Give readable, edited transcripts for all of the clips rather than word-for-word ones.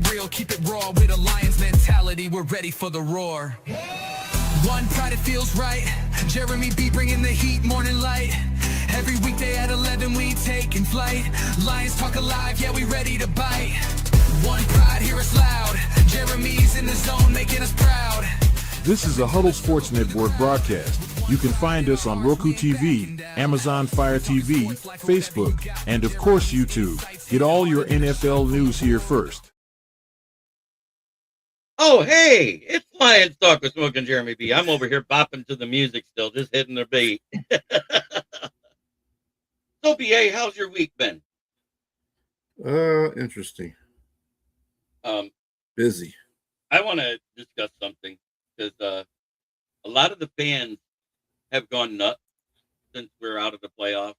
it real, keep it raw. With a Lions mentality, we're ready for the roar. One pride, it feels right. Jeremy B bringing the heat, morning light. Every weekday at 11 we taking flight. Lions talk alive, yeah, we ready to bite. One pride, hear us loud. Jeremy's in the zone, making us proud. This is a Huddle Sports Network broadcast. You can find us on Roku TV, Amazon Fire TV, Facebook, and of course YouTube. Get all your NFL news here first. Oh, hey, it's Lions Talk with Smoke and Jeremy B. I'm over here bopping to the music still, just hitting the beat. So, BA, how's your week been? Interesting. Busy. I want to discuss something because a lot of the fans have gone nuts since we're out of the playoffs.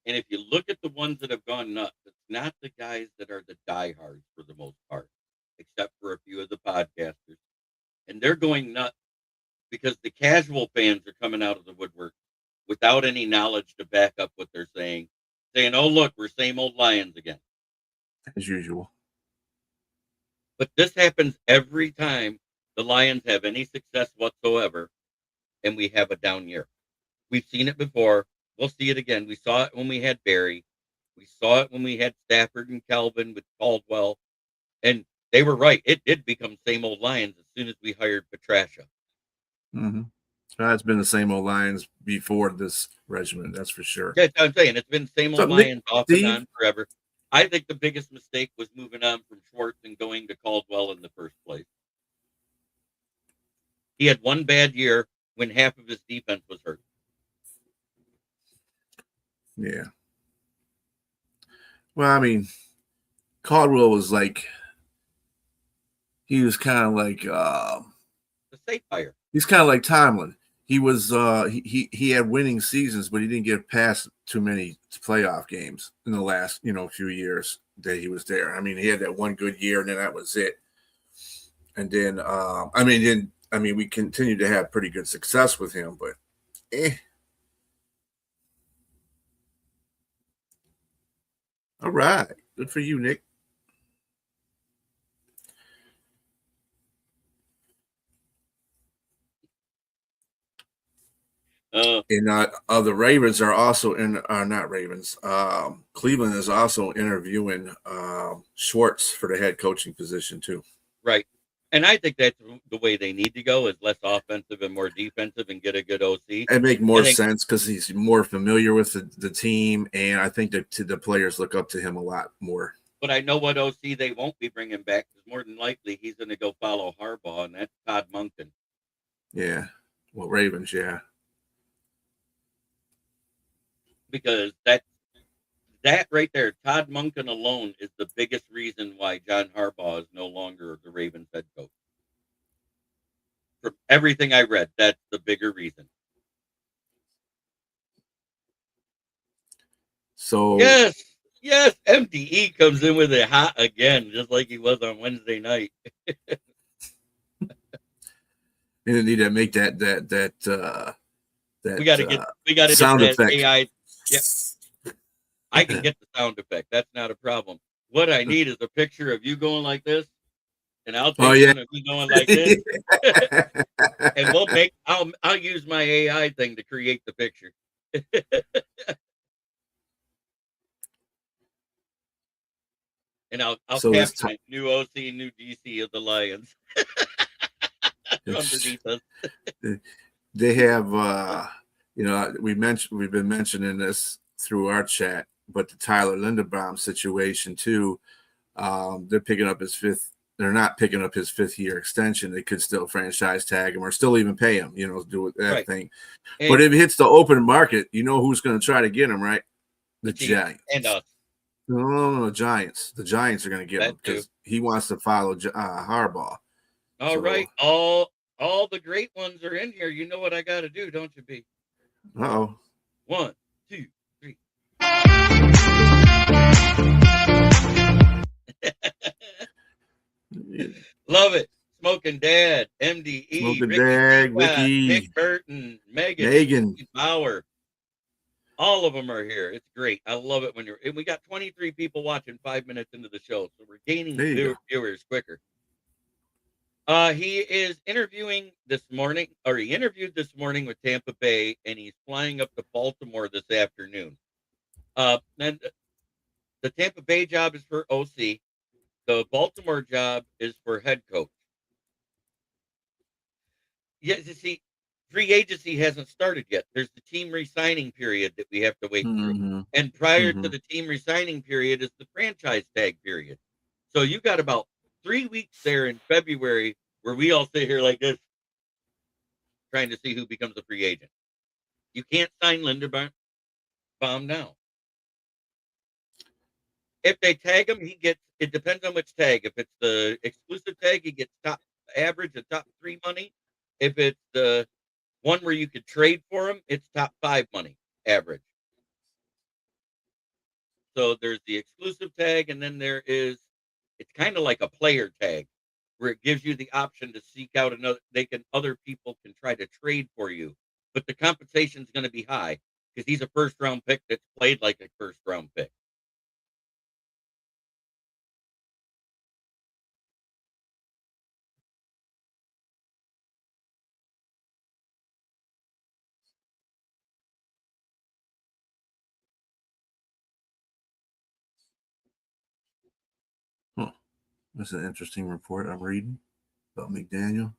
And if you look at the ones that have gone nuts, it's not the guys that are the diehards for the most part, except for a few of the podcasters. And they're going nuts because the casual fans are coming out of the woodwork without any knowledge to back up what they're saying, oh, look, we're same old Lions again. As usual. But this happens every time the Lions have any success whatsoever, and we have a down year. We've seen it before. We'll see it again. We saw it when we had Barry. We saw it when we had Stafford and Kelvin with Caldwell. And they were right. It did become same old Lions as soon as we hired Petrasha. Mm-hmm. It's been the same old Lions before this regimen, that's for sure. Yeah, I'm saying it's been same old Lions off and on forever. I think the biggest mistake was moving on from Schwartz and going to Caldwell in the first place. He had one bad year when half of his defense was hurt. Yeah. Well, I mean, Caldwell was he was kind of like the safe hire. He's kind of like Tomlin. He was he had winning seasons, but he didn't get past too many playoff games in the last few years that he was there. I mean, he had that one good year, and then that was it. And then we continued to have pretty good success with him, but All right, good for you, Nick. And the Ravens are also not Ravens. Cleveland is also interviewing Schwartz for the head coaching position too. Right, and I think that's the way they need to go: is less offensive and more defensive, and get a good OC. It make more sense because he's more familiar with the team, and I think that the players look up to him a lot more. But I know what OC they won't be bringing back because more than likely he's going to go follow Harbaugh, and that's Todd Monken. Yeah, well, Ravens, yeah. Because that right there, Todd Monken alone is the biggest reason why John Harbaugh is no longer the Ravens head coach. From everything I read, that's the bigger reason. So yes, MDE comes in with it hot again, just like he was on Wednesday night. You didn't need to make that we got to get sound that effect. AI. Yep. I can get the sound effect. That's not a problem. What I need is a picture of you going like this, and I'll take one of you going like this, and I'll use my AI thing to create the picture. And I'll caption it, new OC, new DC of the Lions. Underneath us. They have we've been mentioning this through our chat, but the Tyler Linderbaum situation too. They're picking up his fifth. They're not picking up his 5th-year extension. They could still franchise tag him or still even pay him. Do that thing. And but if it hits the open market, who's going to try to get him, right? The Giants and us. No, Giants. The Giants are going to get him because he wants to follow Harbaugh. All right, all the great ones are in here. You know what I got to do, don't you, B? Uh-oh. 1, 2, 3. Love it. Smoking Dad, MDE, Ricky, Nick Burton, Megan Bauer. All of them are here. It's great. I love it when and we got 23 people watching 5 minutes into the show, so we're gaining There you go. viewers quicker. He is interviewing this morning, or he interviewed this morning with Tampa Bay, and he's flying up to Baltimore this afternoon. And the Tampa Bay job is for OC. The Baltimore job is for head coach. Yes, you see, free agency hasn't started yet. There's the team re-signing period that we have to wait through. Mhm. And prior to Mhm. the team re-signing period is the franchise tag period. So you got about 3 weeks there in February where we all sit here like this, trying to see who becomes a free agent. You can't sign Linderbaum now. If they tag him, it depends on which tag. If it's the exclusive tag, he gets top average and top 3 money. If it's the one where you could trade for him, it's top 5 money average. So there's the exclusive tag, and then it's kind of like a player tag where it gives you the option to seek out other people can try to trade for you, but the compensation is going to be high because he's a first round pick that's played like a first round pick. Huh. That's an interesting report I'm reading about McDaniel.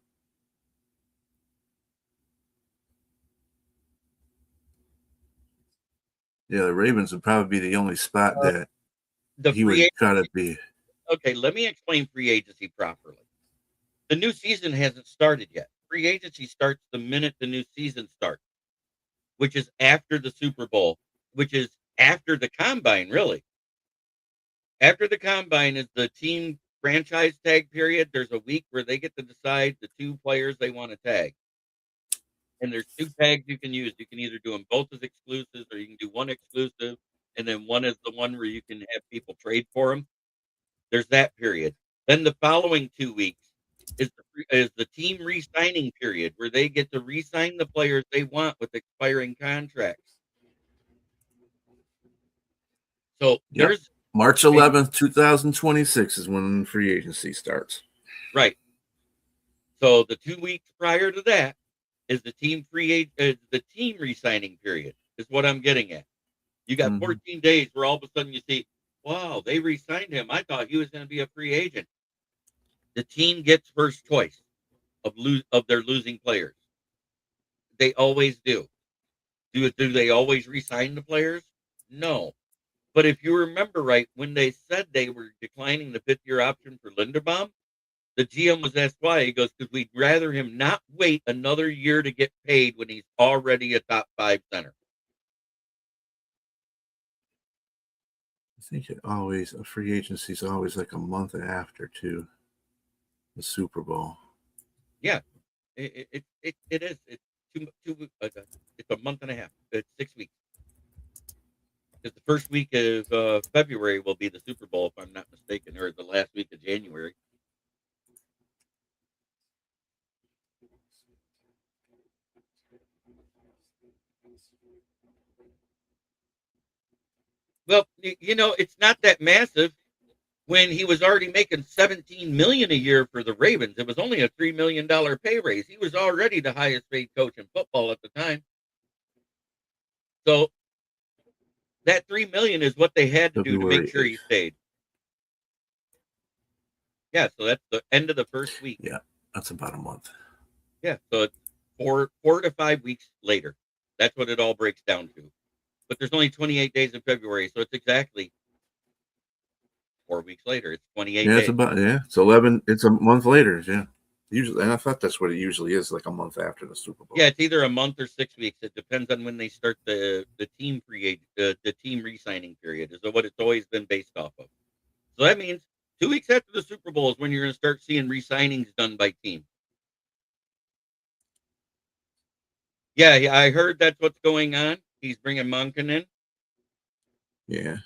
Yeah, the Ravens would probably be the only spot that The he free would try to be. Okay, let me explain free agency properly. The new season hasn't started yet. Free agency starts the minute the new season starts, which is after the Super Bowl, which is after the combine, really. After the combine is the team franchise tag period. There's a week where they get to decide the 2 players they want to tag. And there's 2 tags you can use. You can either do them both as exclusives, or you can do one exclusive, and then one is the one where you can have people trade for them. There's that period. Then the following 2 weeks is the team re-signing period, where they get to re-sign the players they want with expiring contracts. So Yep. there's March 11th, 2026 is when free agency starts. right. So the 2 weeks prior to that is the team re-signing period, is what I'm getting at. You got Mhm. 14 days where all of a sudden you see, wow, they re-signed him. I thought he was going to be a free agent. The team gets first choice of their losing players. They always do. Do they always re-sign the players? No. But if you remember right, when they said they were declining the 5th-year option for Linderbaum, the GM was asked why. He goes, because we'd rather him not wait another year to get paid when he's already a top 5 center. I think a free agency is always like a month after too the Super Bowl. Yeah, it is. It's it's a month and a half. It's 6 weeks. Because the first week of February will be the Super Bowl, if I'm not mistaken, or the last week of January. Well, it's not that massive when he was already making $17 million a year for the Ravens. It was only a $3 million pay raise. He was already the highest paid coach in football at the time. So that $3 million is what they had to do to make sure he stayed. Yeah, so that's the end of the first week. Yeah, that's about a month. Yeah, so it's 4 to 5 weeks later. That's what it all breaks down to. But there's only 28 days in February, so it's exactly 4 weeks later. It's 28 days. It's 11. It's a month later. Yeah, usually, and I thought that's what it usually is, like a month after the Super Bowl. Yeah, it's either a month or 6 weeks. It depends on when they start the team the team re-signing period. Is what it's always been based off of. So that means 2 weeks after the Super Bowl is when you're going to start seeing re-signings done by team. Yeah, I heard that's what's going on. He's bringing Monken in. Yeah.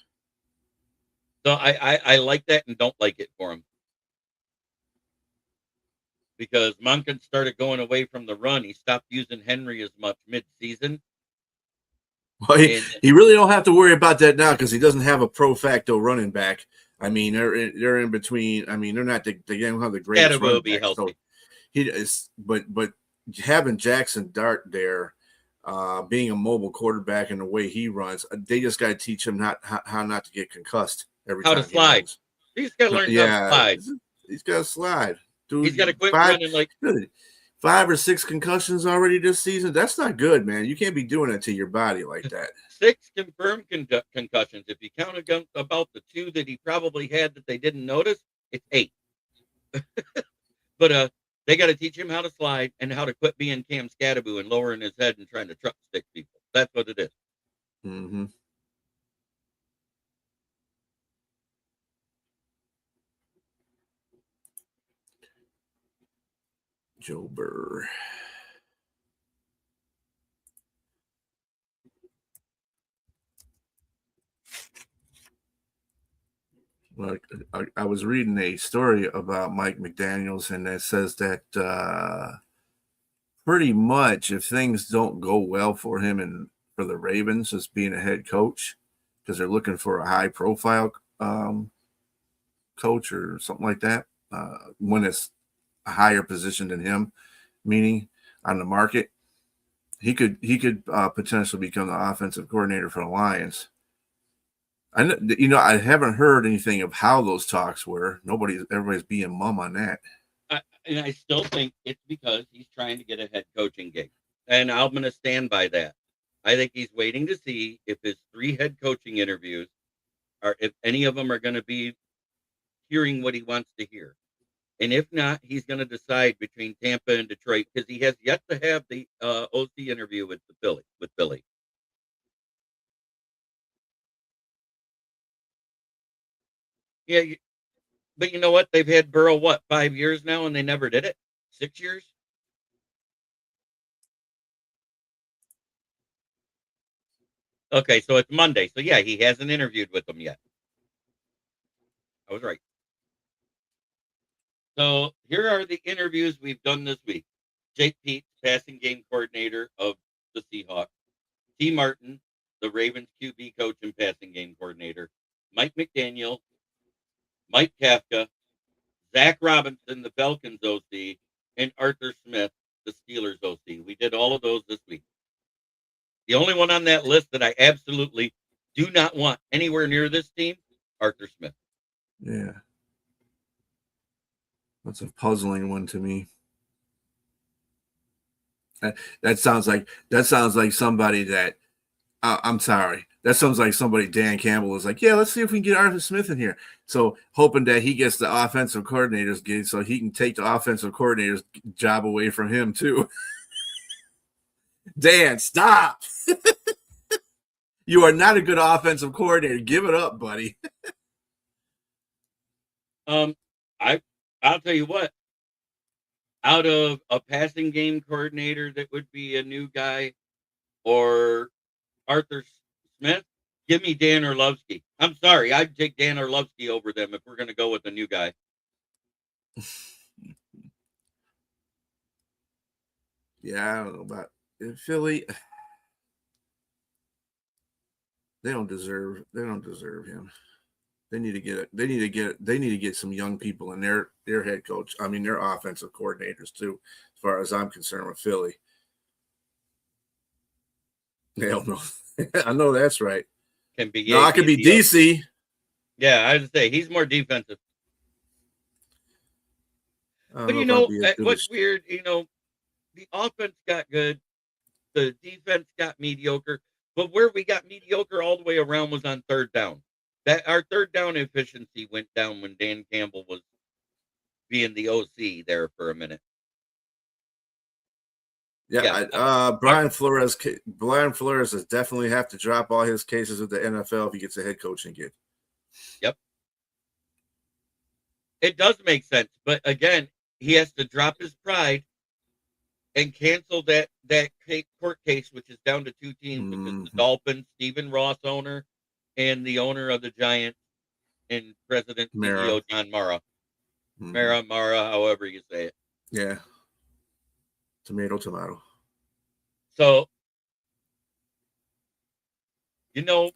So I like that and don't like it for him. Because Monken started going away from the run. He stopped using Henry as much mid-season. Well, And he really don't have to worry about that now because he doesn't have a pro facto running back. I mean, they're in between. I mean, they're not they don't have the greatest Scatterbo will running be back. So healthy. he is, but having Jackson Dart there, being a mobile quarterback and the way he runs, they just got to teach him how not to get concussed every How time to he slide. runs. He's got to learn how to Yeah, slide. he's got to slide, dude. He's got to quit running like 5 or 6 concussions already this season. That's not good, man. You can't be doing it to your body like that. 6 confirmed concussions. If you count about the 2 that he probably had that they didn't notice, it's 8. But they got to teach him how to slide and how to quit being Cam Scatterbo and lowering his head and trying to truck stick people. That's what it is. Mm-hmm. Joe Burr. Well, I was reading a story about Mike McDaniels, and it says that pretty much if things don't go well for him and for the Ravens as being a head coach, because they're looking for a high-profile coach or something like that, when it's a higher position than him, meaning on the market, he could potentially become the offensive coordinator for the Lions. I haven't heard anything of how those talks were. Everybody's being mum on that. And I still think it's because he's trying to get a head coaching gig. And I'm going to stand by that. I think he's waiting to see if his 3 head coaching interviews if any of them are going to be hearing what he wants to hear. And if not, he's going to decide between Tampa and Detroit because he has yet to have the OC interview with Billy. Yeah, but you know what? They've had Burrow, 5 years now, and they never did it? 6 years? Okay, so it's Monday. So, yeah, he hasn't interviewed with them yet. I was right. So, here are the interviews we've done this week. Jake Peetz, passing game coordinator of the Seahawks. T. Martin, the Ravens QB coach and passing game coordinator. Mike McDaniel, Mike Kafka, Zach Robinson, the Falcons OC, and Arthur Smith, the Steelers OC. We did all of those this week. The only one on that list that I absolutely do not want anywhere near this team, Arthur Smith. Yeah. That's a puzzling one to me. That sounds like somebody that I'm sorry. That sounds like somebody Dan Campbell is like, yeah, let's see if we can get Arthur Smith in here. So hoping that he gets the offensive coordinator's gig so he can take the offensive coordinator's job away from him too. Dan, stop. You are not a good offensive coordinator. Give it up, buddy. I'll tell you what. Out of a passing game coordinator that would be a new guy or Arthur Smith, give me Dan Orlovsky. I'm sorry, I'd take Dan Orlovsky over them if we're going to go with a new guy. Yeah, I don't know about Philly. They don't deserve him. They need to get some young people in their head coach. I mean, their offensive coordinators too, as far as I'm concerned with Philly. Hell no. I know that's right. Can be no, I could be DC. Yeah, I would say he's more defensive. But you know, what's weird, the offense got good, the defense got mediocre, but where we got mediocre all the way around was on third down. That our third down efficiency went down when Dan Campbell was being the OC there for a minute. Yeah. Brian Flores does definitely have to drop all his cases with the NFL if he gets a head coaching gig. Yep. It does make sense, but again, he has to drop his pride and cancel that court case, which is down to 2 teams, which is the Dolphins, Stephen Ross owner, and the owner of the Giants and president CEO John Mara. Mara, however you say it. Yeah. Tomato. So You know,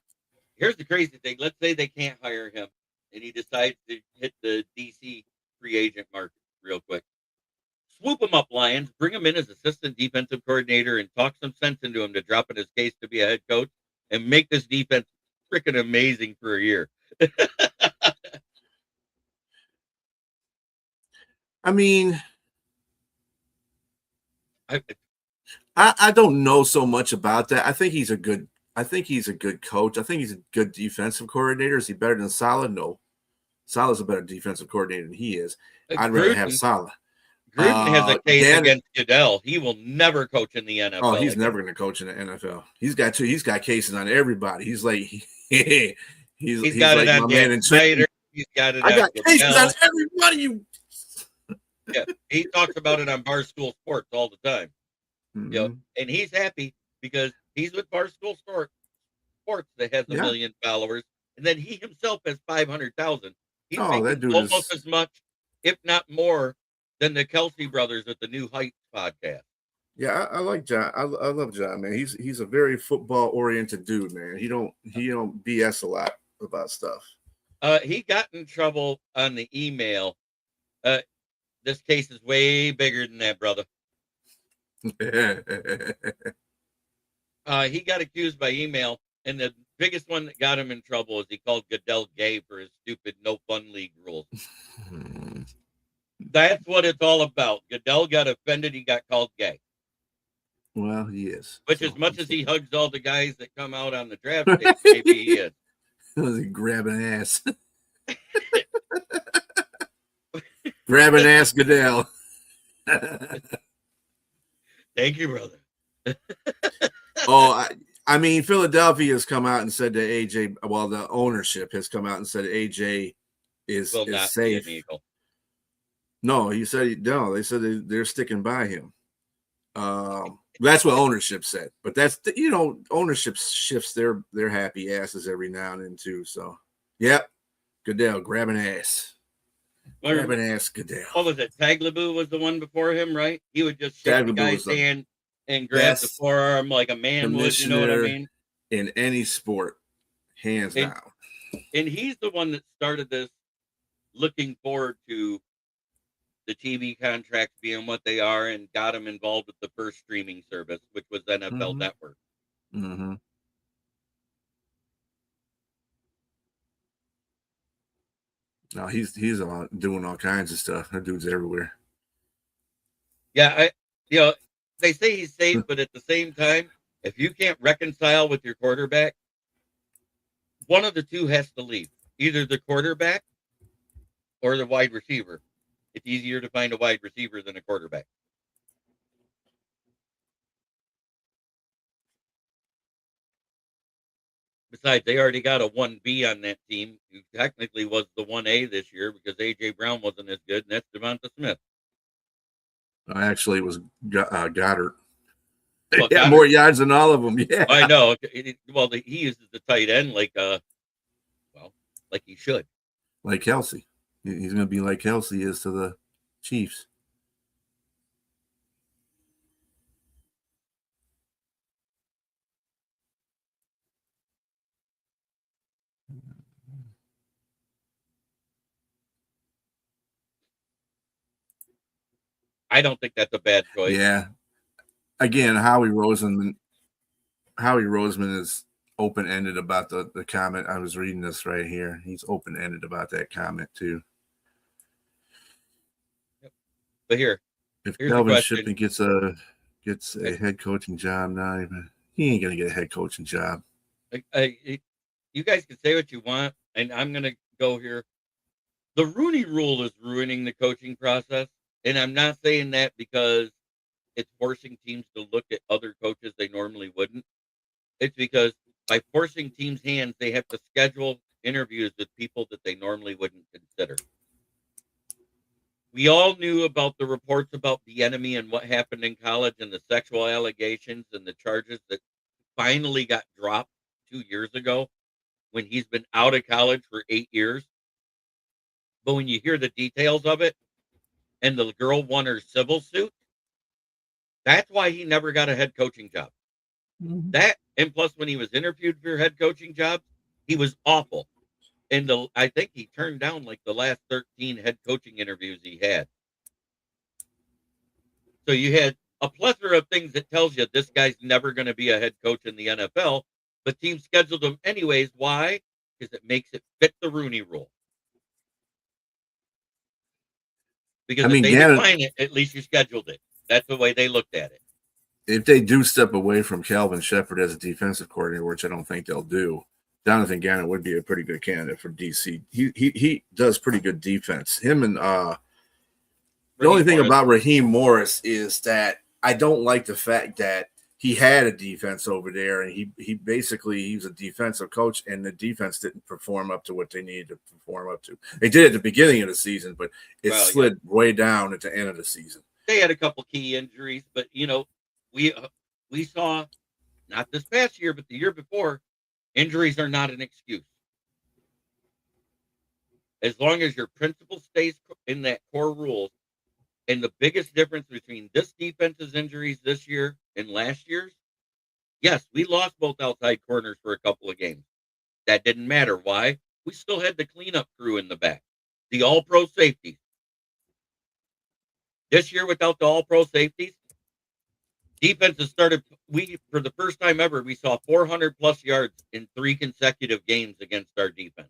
here's the crazy thing. Let's say they can't hire him and he decides to hit the DC free agent market real quick. Swoop him up, Lions. Bring him in as assistant defensive coordinator and talk some sense into him to drop in his case to be a head coach and make this defense freaking amazing for a year. I mean, I, I don't know so much about that. I think he's a good coach. I think he's a good defensive coordinator. Is he better than Saleh? No. Saleh's a better defensive coordinator than he is. I'd rather have Saleh. Gruden has a case against Goodell. He will never coach in the NFL. Oh, he's never going to coach in the NFL. He's got cases on everybody. He's like he's got like it on Dan Snyder. He's got it. I got cases on everybody. Yeah, he talks about it on Barstool Sports all the time. Mm-hmm. You know, and he's happy because he's with Barstool Sports that has 1 million followers, and then he himself has 500,000. He's making almost as much, if not more, than the Kelsey brothers at the New Heights podcast. Yeah, I like John. I love John, man. He's a very football oriented dude, man. He don't BS a lot about stuff. He got in trouble on the email. This case is way bigger than that, brother. He got accused by email, and the biggest one that got him in trouble is he called Goodell gay for his stupid no fun league rules. That's what it's all about. Goodell got offended. He got called gay. Well, he is. Which, as much as he hugs all the guys that come out on the draft stage, maybe he is. Was he grabbing ass? Grabbing ass, Goodell. Thank you, brother. I mean, Philadelphia has come out and said that AJ. Well, the ownership has come out and said AJ is not safe. Be an Eagle. No, he said no. They said they're sticking by him. That's what ownership said. But that's ownership shifts their happy asses every now and then too. So, yep, Goodell grabbing ass. Grabbing ass, Goodell. What was it? Tagliabue was the one before him, right? He would just shake the guy's hand and grab the forearm like a man would. You know what I mean? In any sport, hands down. And he's the one that started this, looking forward to the TV contracts being what they are, and got him involved with the first streaming service, which was NFL Network. Mm-hmm. No, he's doing all kinds of stuff. That dude's everywhere. Yeah, they say he's safe, but at the same time, if you can't reconcile with your quarterback, one of the two has to leave. Either the quarterback or the wide receiver. It's easier to find a wide receiver than a quarterback. Besides, they already got a 1B on that team, who technically was the 1A this year because A.J. Brown wasn't as good, and that's Devonta Smith. Actually, it was Goddard. Well, Goddard. More yards than all of them, yeah. I know. Well, he uses the tight end like he should. Like Kelsey. He's going to be like Kelsey is to the Chiefs. I don't think that's a bad choice. Yeah. Again, Howie Roseman is open-ended about the comment. I was reading this right here. He's open-ended about that comment too. But here's Kelvin Shippen gets a head coaching job now, he ain't gonna get a head coaching job. You guys can say what you want, and I'm gonna go here. The Rooney Rule is ruining the coaching process, and I'm not saying that because it's forcing teams to look at other coaches they normally wouldn't. It's because by forcing teams' hands, they have to schedule interviews with people that they normally wouldn't consider. We all knew about the reports about Bieniemy and what happened in college and the sexual allegations and the charges that finally got dropped 2 years ago when he's been out of college for 8 years. But when you hear the details of it and the girl won her civil suit, that's why he never got a head coaching job. That, and plus when he was interviewed for head coaching jobs, he was awful. And I think he turned down like the last 13 head coaching interviews he had. So you had a plethora of things that tells you this guy's never going to be a head coach in the NFL, but teams scheduled him anyways. Why? Because it makes it fit the Rooney Rule. Because if they decline it, at least you scheduled it. That's the way they looked at it. If they do step away from Calvin Shepard as a defensive coordinator, which I don't think they'll do, Jonathan Gannon would be a pretty good candidate for DC. He does pretty good defense. Him and the only thing about Raheem Morris is that I don't like the fact that he had a defense over there, and he was a defensive coach, and the defense didn't perform up to what they needed to perform up to. They did at the beginning of the season, but it slid way down at the end of the season. They had a couple key injuries, but we saw, not this past year, but the year before, injuries are not an excuse. As long as your principle stays in that core rules, and the biggest difference between this defense's injuries this year and last year's, yes, we lost both outside corners for a couple of games. That didn't matter. Why? We still had the cleanup crew in the back, the all-pro safeties. This year, without the all-pro safeties, defenses started. For the first time ever, we saw 400-plus yards in 3 consecutive games against our defense.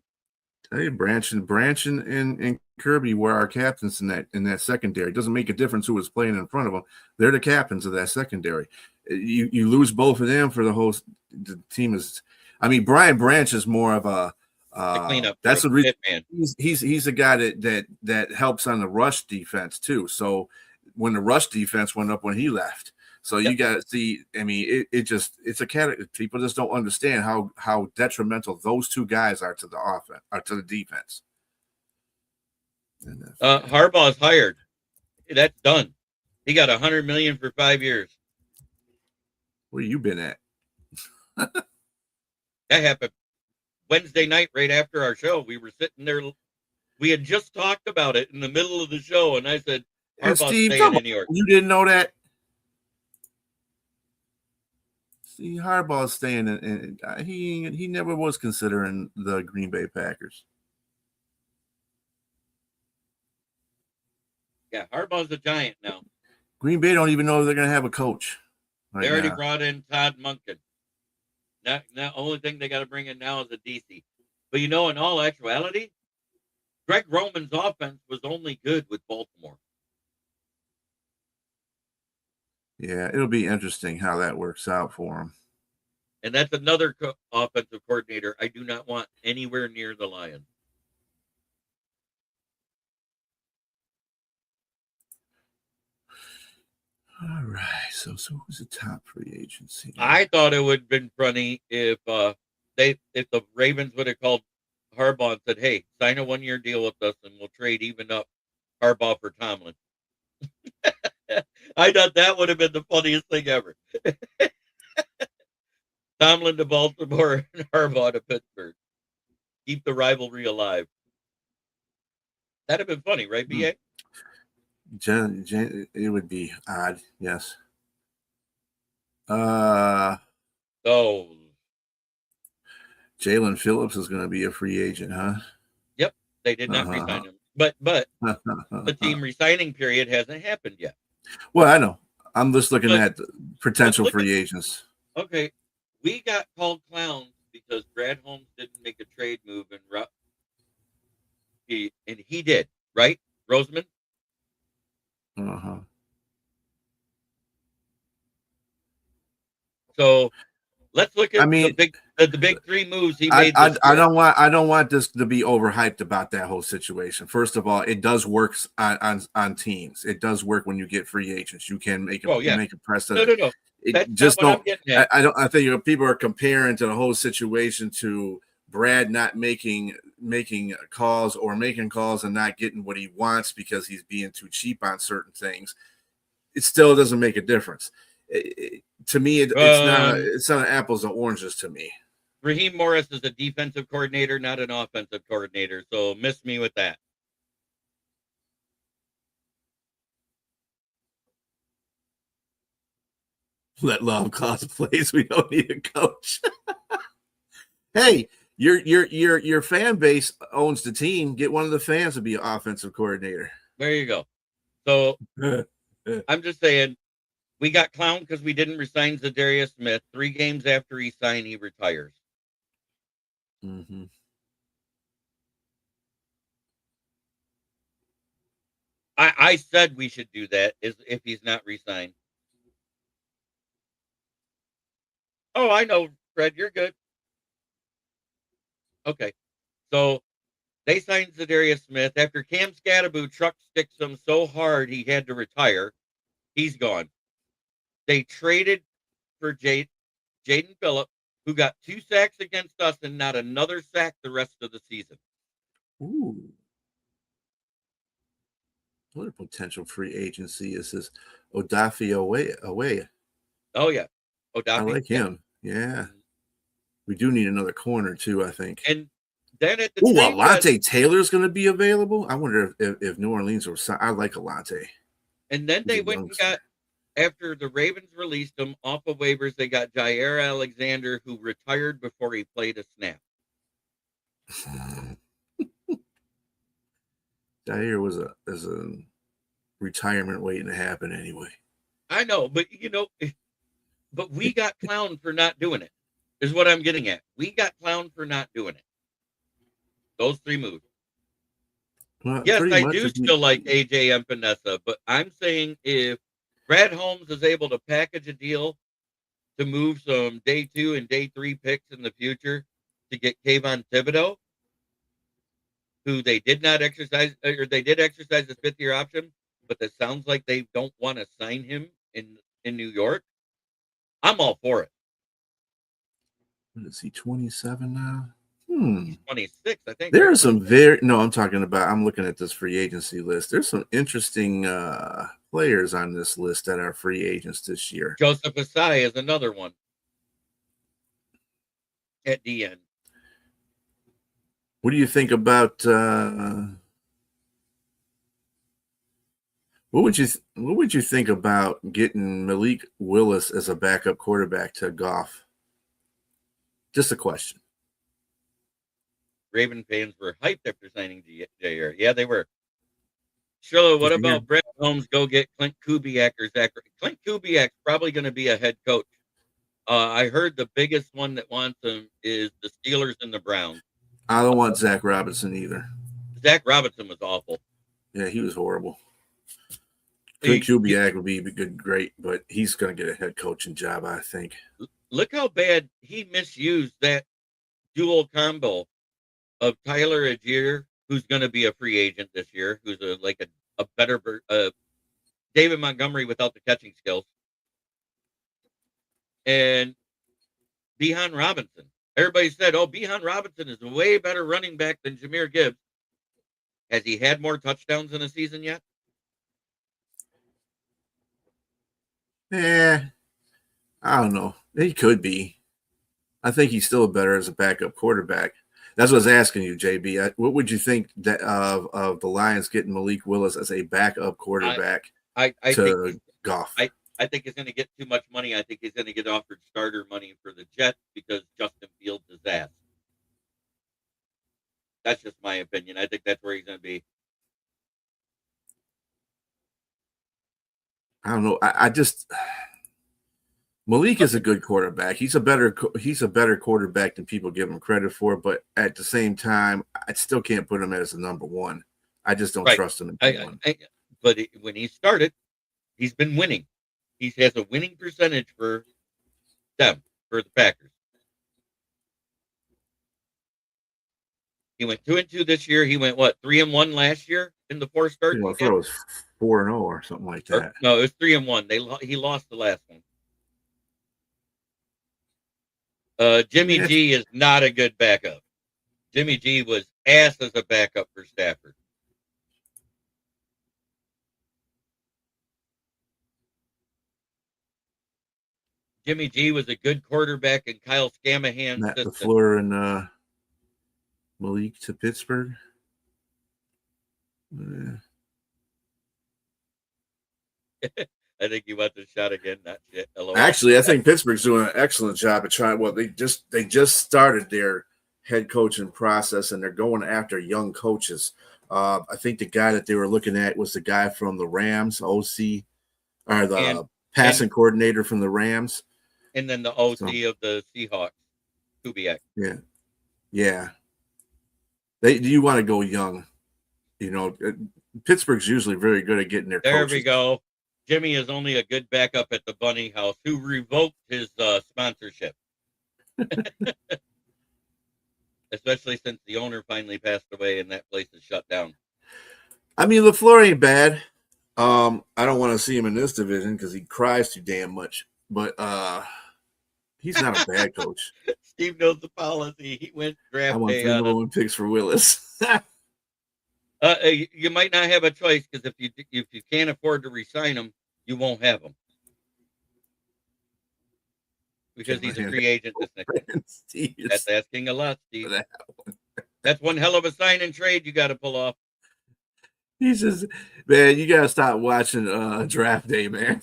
Tell you, Branch and Kirby were our captains in that secondary. It doesn't make a difference who was playing in front of them. They're the captains of that secondary. You lose both of them for the team is. I mean, Brian Branch is more of a cleanup. That's the reason he's a guy that helps on the rush defense too. So when the rush defense went up when he left. So you got to see. I mean, it's a category. People just don't understand how detrimental those two guys are to the offense or to the defense. Harbaugh's hired. That's done. He got $100 million for 5 years. Where you been at? That happened Wednesday night, right after our show. We were sitting there. We had just talked about it in the middle of the show, and I said, "Harbaugh's staying in New York." You didn't know that? See, Harbaugh's staying in, and he never was considering the Green Bay Packers. Yeah, Harbaugh's a giant now. Green Bay don't even know if they're going to have a coach. They already brought in Todd Monken. Now, the only thing they got to bring in now is a DC. But in all actuality, Greg Roman's offense was only good with Baltimore. Yeah, it'll be interesting how that works out for him. And that's another offensive coordinator I do not want anywhere near the Lions. All right, so who's the top free agency? I thought it would have been funny if the Ravens would have called Harbaugh and said, "Hey, sign a 1-year deal with us, and we'll trade even up Harbaugh for Tomlin." I thought that would have been the funniest thing ever. Tomlin to Baltimore and Harbaugh to Pittsburgh. Keep the rivalry alive. That'd have been funny, right, BA? It would be odd, yes. Oh, Jalen Phillips is going to be a free agent, huh? Yep, they did not re-sign him. But the team re-signing period hasn't happened yet. Well, I know. I'm just looking at potential free agents. Okay, we got called clowns because Brad Holmes didn't make a trade move, and he did, right, Roseman? So let's look at the big 3 moves he made. I don't want this to be overhyped about that whole situation. First of all, it does work on teams. It does work when you get free agents. You can make a precedent. No. That's just not what I'm getting at. I think people are comparing to the whole situation to Brad not making calls or making calls and not getting what he wants because he's being too cheap on certain things. It still doesn't make a difference. To me, it's not apples and oranges to me. Raheem Morris is a defensive coordinator, not an offensive coordinator. So miss me with that. Let love cause plays. We don't need a coach. Hey, your fan base owns the team. Get one of the fans to be an offensive coordinator. There you go. So I'm just saying, we got clowned because we didn't resign Zadarius Smith. 3 games after he signed, he retires. Mm-hmm. I said we should do that if he's not re-signed. Oh, I know, Fred, you're good. Okay. So they signed Zadarius Smith after Cam Scatterbo truck sticks him so hard he had to retire. He's gone. They traded for Jaden Phillip, who got 2 sacks against us and not another sack the rest of the season. Ooh. What a potential free agency is this Odafe Away. Oh, yeah. Odafe. I like him. Yeah. We do need another corner, too, I think. And then at the Ooh, trade Alante Taylor's going to be available. I wonder if New Orleans will sign. I like Alante. And then they went and got, after the Ravens released him off of waivers, they got Jair Alexander, who retired before he played a snap. Jair was a retirement waiting to happen anyway. I know, but but we got clowned for not doing it, is what I'm getting at. We got clowned for not doing it. Those 3 moves. Well, yes, I do still like AJ Epinesa, but I'm saying if Brad Holmes is able to package a deal to move some day 2 and day 3 picks in the future to get Kayvon Thibodeau, who they did not exercise, or they did exercise his 5th-year option, but it sounds like they don't want to sign him in New York. I'm all for it. Is he 27 now? He's 26, I think. There are some I'm looking at this free agency list. There's some interesting players on this list that are free agents this year. Joseph Asai is another one at the end. What do you think about what would you think about getting Malik Willis as a backup quarterback to Goff? Just a question. Raven fans were hyped after signing Jair. Yeah, they were. Shilla, what about Brett Holmes go get Clint Kubiak or Zach? Clint Kubiak's probably going to be a head coach. I heard the biggest one that wants him is the Steelers and the Browns. I don't want Zach Robinson either. Zach Robinson was awful. Yeah, he was horrible. Clint Kubiak would be great, but he's going to get a head coaching job, I think. Look how bad he misused that dual combo of Tyler Agier, who's going to be a free agent this year, who's a better David Montgomery without the catching skills, and Bijan Robinson. Everybody said, Bijan Robinson is a way better running back than Jahmyr Gibbs. Has he had more touchdowns in a season yet? I don't know. He could be. I think he's still better as a backup quarterback. That's what I was asking you, JB. What would you think of the Lions getting Malik Willis as a backup quarterback I to Goff? I think he's going to get too much money. I think he's going to get offered starter money for the Jets because Justin Fields is ass. That's just my opinion. I think that's where he's going to be. I don't know. I just Malik is a good quarterback. He's a better quarterback than people give him credit for. But at the same time, I still can't put him as a number one. I just don't trust him. But when he started, he's been winning. He has a winning percentage for them, for the Packers. He went 2-2 this year. He went 3-1 last year in the 4 starts. I thought it was 4-0 or something like that. No, it was 3-1. He lost the last one. Jimmy G is not a good backup. Jimmy G was ass as a backup for Stafford. Jimmy G was a good quarterback in Kyle Scanahan's Matt system. LaFleur and Malik to Pittsburgh. I think he wants a shot again. Not shit. LOL. Actually, I think Pittsburgh's doing an excellent job of trying. Well, they just started their head coaching process, and they're going after young coaches. I think the guy that they were looking at was the guy from the Rams, OC, or the passing coordinator from the Rams, and then the OC of the Seahawks, Kubiak. Yeah. You want to go young, you know. Pittsburgh's usually very good at getting their There coaches. we go. Jimmy is only a good backup at the Bunny House, who revoked his sponsorship. Especially since the owner finally passed away and that place is shut down. I mean, LaFleur ain't bad. I don't want to see him in this division because he cries too damn much. But he's not a bad coach. Steve knows the policy. He went draft I want day 3 on number 1 picks for Willis. you might not have a choice because if you can't afford to re-sign him, you won't have him because he's a free agent this next year. That's asking a lot, Steve. That's one hell of a sign and trade you got to pull off. He says, "Man, you got to stop watching Draft Day, man."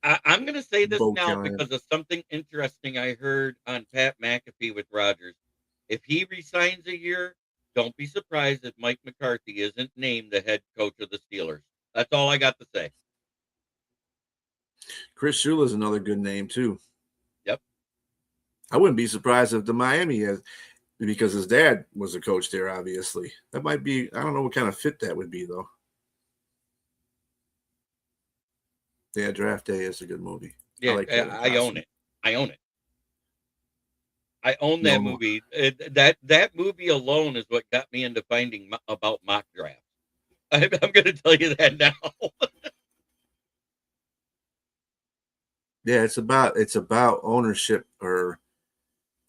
I'm going to say this now because of something interesting I heard on Pat McAfee with Rodgers. If he resigns a year, don't be surprised if Mike McCarthy isn't named the head coach of the Steelers. That's all I got to say. Chris Shula is another good name, too. Yep. I wouldn't be surprised if the Miami has, because his dad was a coach there, obviously. That might be, I don't know what kind of fit that would be, though. Yeah, Draft Day is a good movie. Yeah, I own it. I own it. I own that movie. That movie alone is what got me into finding about mock drafts. I'm going to tell you that now. Yeah, it's about ownership or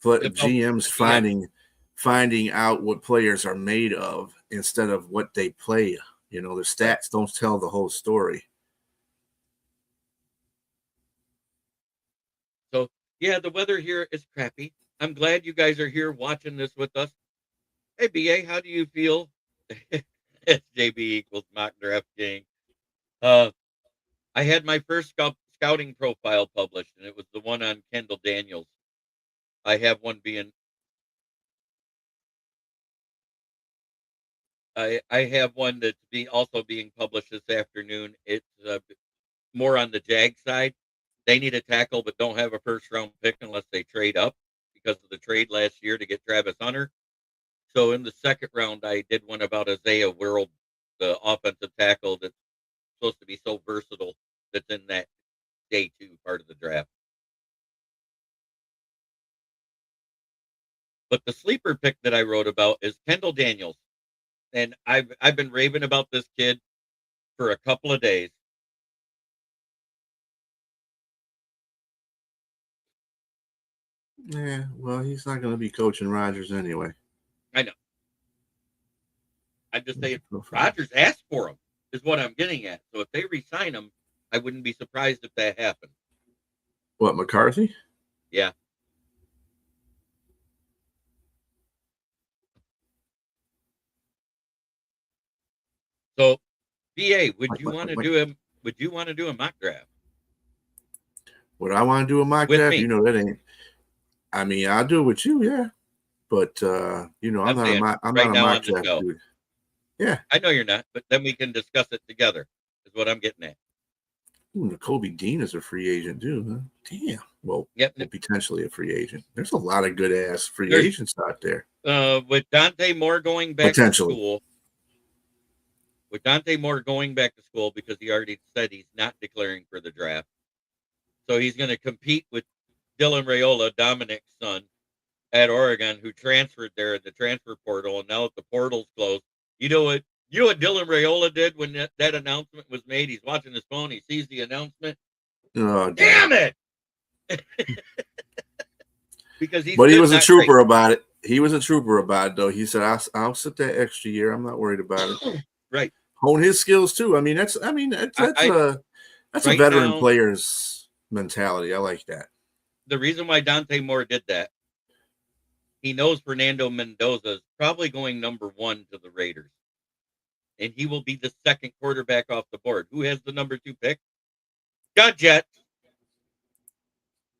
GMs finding out what players are made of instead of what they play. You know, the stats don't tell the whole story. So, yeah, the weather here is crappy. I'm glad you guys are here watching this with us. Hey, BA, how do you feel? SJB equals mock draft king. I had my first scouting profile published, and it was the one on Kendall Daniels. I have one being. I have one that's also being published this afternoon. It's more on the Jag side. They need a tackle, but don't have a first-round pick unless they trade up because of the trade last year to get Travis Hunter. So in the second round, I did one about Isaiah World, the offensive tackle that's supposed to be so versatile that's in that day 2 part of the draft. But the sleeper pick that I wrote about is Kendall Daniels. And I've been raving about this kid for a couple of days. Yeah, well, he's not going to be coaching Rodgers anyway. I know. I'm just saying Rodgers asked for him is what I'm getting at. So if they re-sign him, I wouldn't be surprised if that happened. What, McCarthy? Yeah. So, BA, would you want to do a mock draft? Would I want to do a mock draft? You know that ain't. I mean, I'll do it with you, yeah. But you know, I'm not a mock draft dude. Yeah. I know you're not, but then we can discuss it together. Is what I'm getting at. Ooh, Kobe Dean is a free agent too, huh? Damn. Well, potentially a free agent. There's a lot of good ass free agents out there. With Dante Moore going back to school. With Dante Moore going back to school because he already said he's not declaring for the draft. So he's going to compete with Dylan Raiola, Dominic's son, at Oregon, who transferred there in the transfer portal. And now that the portal's closed, you know what Dylan Raiola did when that announcement was made? He's watching his phone. He sees the announcement. Oh, damn it! Because he was a trooper about it. He was a trooper about it, though. He said, "I'll sit that extra year. I'm not worried about it." Right. Hone his skills too. I mean, that's a veteran player's mentality. I like that. The reason why Dante Moore did that, he knows Fernando Mendoza is probably going number 1 to the Raiders. and he will be the second quarterback off the board. Who has the number 2 pick? Got Jets.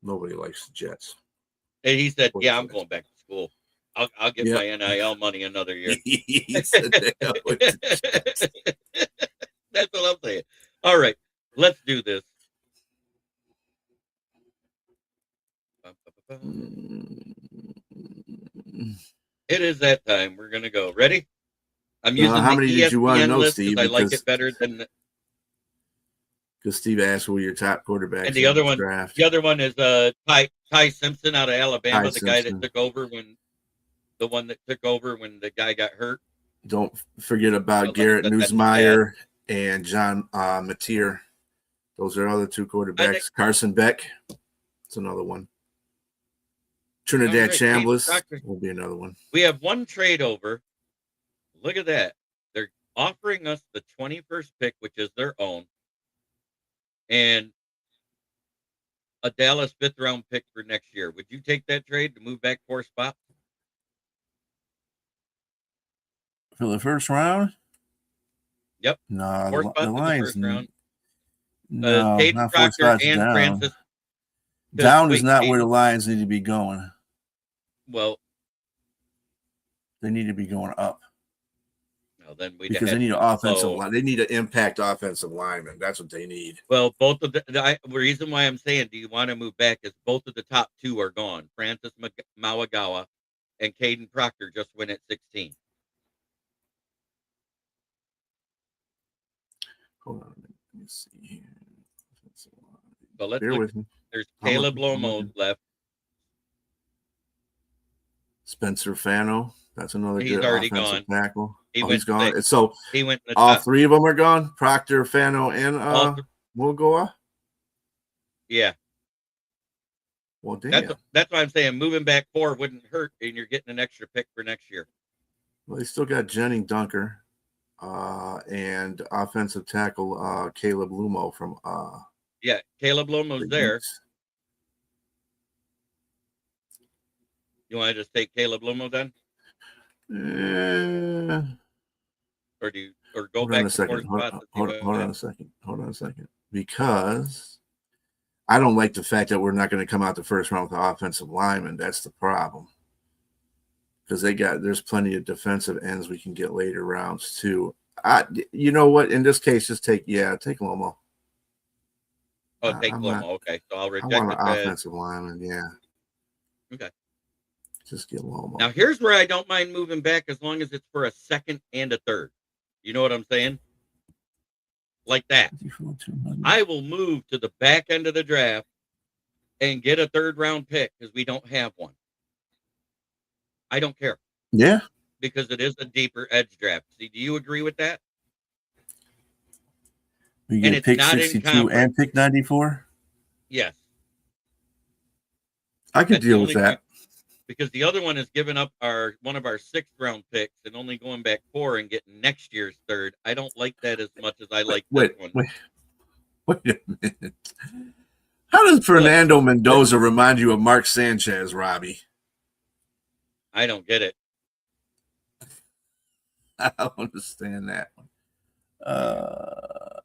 Nobody likes the Jets. And he said, Poor "Yeah, I'm Jets. going back to school. I'll get Yep. my NIL money another year." He said that with the Jets. That's what I'm saying. All right, let's do this. It is that time. We're gonna go. Ready? I'm using how the many did you want to ESPN know, list Steve? because I like Because it better than. Steve asked who your top quarterbacks And the other in one, draft. the other one is Ty Simpson out of Alabama, Ty the guy that Simpson. took over when the guy got hurt. Don't forget about Let me Garrett set that in Newsmeyer and John Mateer. Those are other 2 quarterbacks. Carson Beck. That's another one. Trinidad right, Chambliss Proctor. will be another one. We have one trade over. Look at that. They're offering us the 21st pick, which is their own, and a Dallas 5th round pick for next year. Would you take that trade to move back 4 spots? For the first round? Yep. No, 4 the spots in the Lions. first round. No, Caden not 4 Proctor spots and down. Francis. Down Wait, is not Caden- where the Lions need to be going. Well, They need to be going up then we'd because have they need an to- offensive so- line. They need an impact offensive lineman. That's what they need. Well, both of the reason why I'm saying, do you want to move back, is both of the top 2 are gone. Francis Mawagawa and Caden Proctor just went at 16. Hold on a minute. Let me see here. So let's Bear look. with me. There's I'm Caleb looking, I'm Lomo looking. left. Spencer Fano. That's another He's good already offensive tackle. He Oh, went he's gone. 6. So He went in the all top. 3 of them are gone. Proctor, Fano, and All th- Mulgoa. Yeah, Well, damn. that's why I'm saying moving back 4 wouldn't hurt, and you're getting an extra pick for next year. Well, they still got Jennings Dunker and offensive tackle Caleb Lumo from Yeah, Caleb Lomo's the there. Utes. You want to just take Caleb Lomo then, or go Hold back on a to 4 second. Hold spots? and see on what a second. Hold on a second. Because I don't like the fact that we're not going to come out the first round with the offensive lineman. That's the problem. Because there's plenty of defensive ends we can get later rounds too. You know what? In this case, just take Lomo. Oh, take I'm Lomo. not- Okay, so I'll I reject want the an trade. offensive lineman. Yeah. Okay. Just get Lomo. Now here's where I don't mind moving back as long as it's for a 2nd and a 3rd. You know what I'm saying? Like that. 54,200. I will move to the back end of the draft and get a 3rd round pick because we don't have one. I don't care Yeah. because it is a deeper edge draft. See, do you agree with that? We And get it's pick not in 62 conference. and pick 94. Yes. I could That's the deal with only that. Because the other one is giving up one of our 6th round picks and only going back 4 and getting next year's 3rd. I don't like that as much as I like this one. Wait a minute. How does Fernando Mendoza remind you of Mark Sanchez, Robbie? I don't get it. I don't understand that one.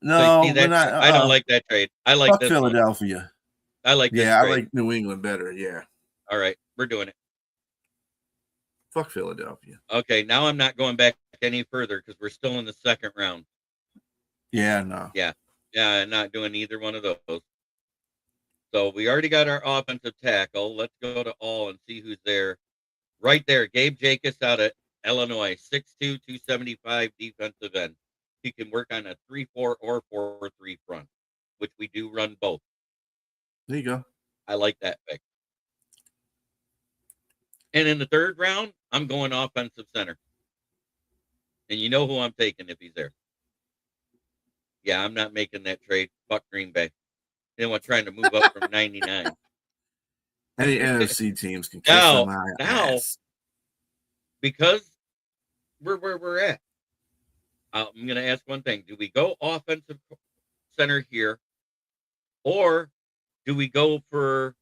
No, See, we're not. I don't like that trade. I like Fuck this one. Philadelphia. I like this Yeah, I trade. like New England better. Yeah. All right, we're doing it. Fuck Philadelphia. Okay, now I'm not going back any further because we're still in the 2nd round. Yeah, no. Yeah, I'm not doing either one of those. So we already got our offensive tackle. Let's go to all and see who's there. Right there, Gabe Jacobs out of Illinois, 6'2", 275 defensive end. He can work on a 3-4 or 4-3 front, which we do run both. There you go. I like that pick. And in the 3rd round, I'm going offensive center. And you know who I'm taking if he's there. Yeah, I'm not making that trade. Fuck Green Bay. Anyone trying to move up from 99. Any NFC teams can kiss Now- my now- ass. Because we're where we're at. I'm going to ask one thing. Do we go offensive center here? Or do we go for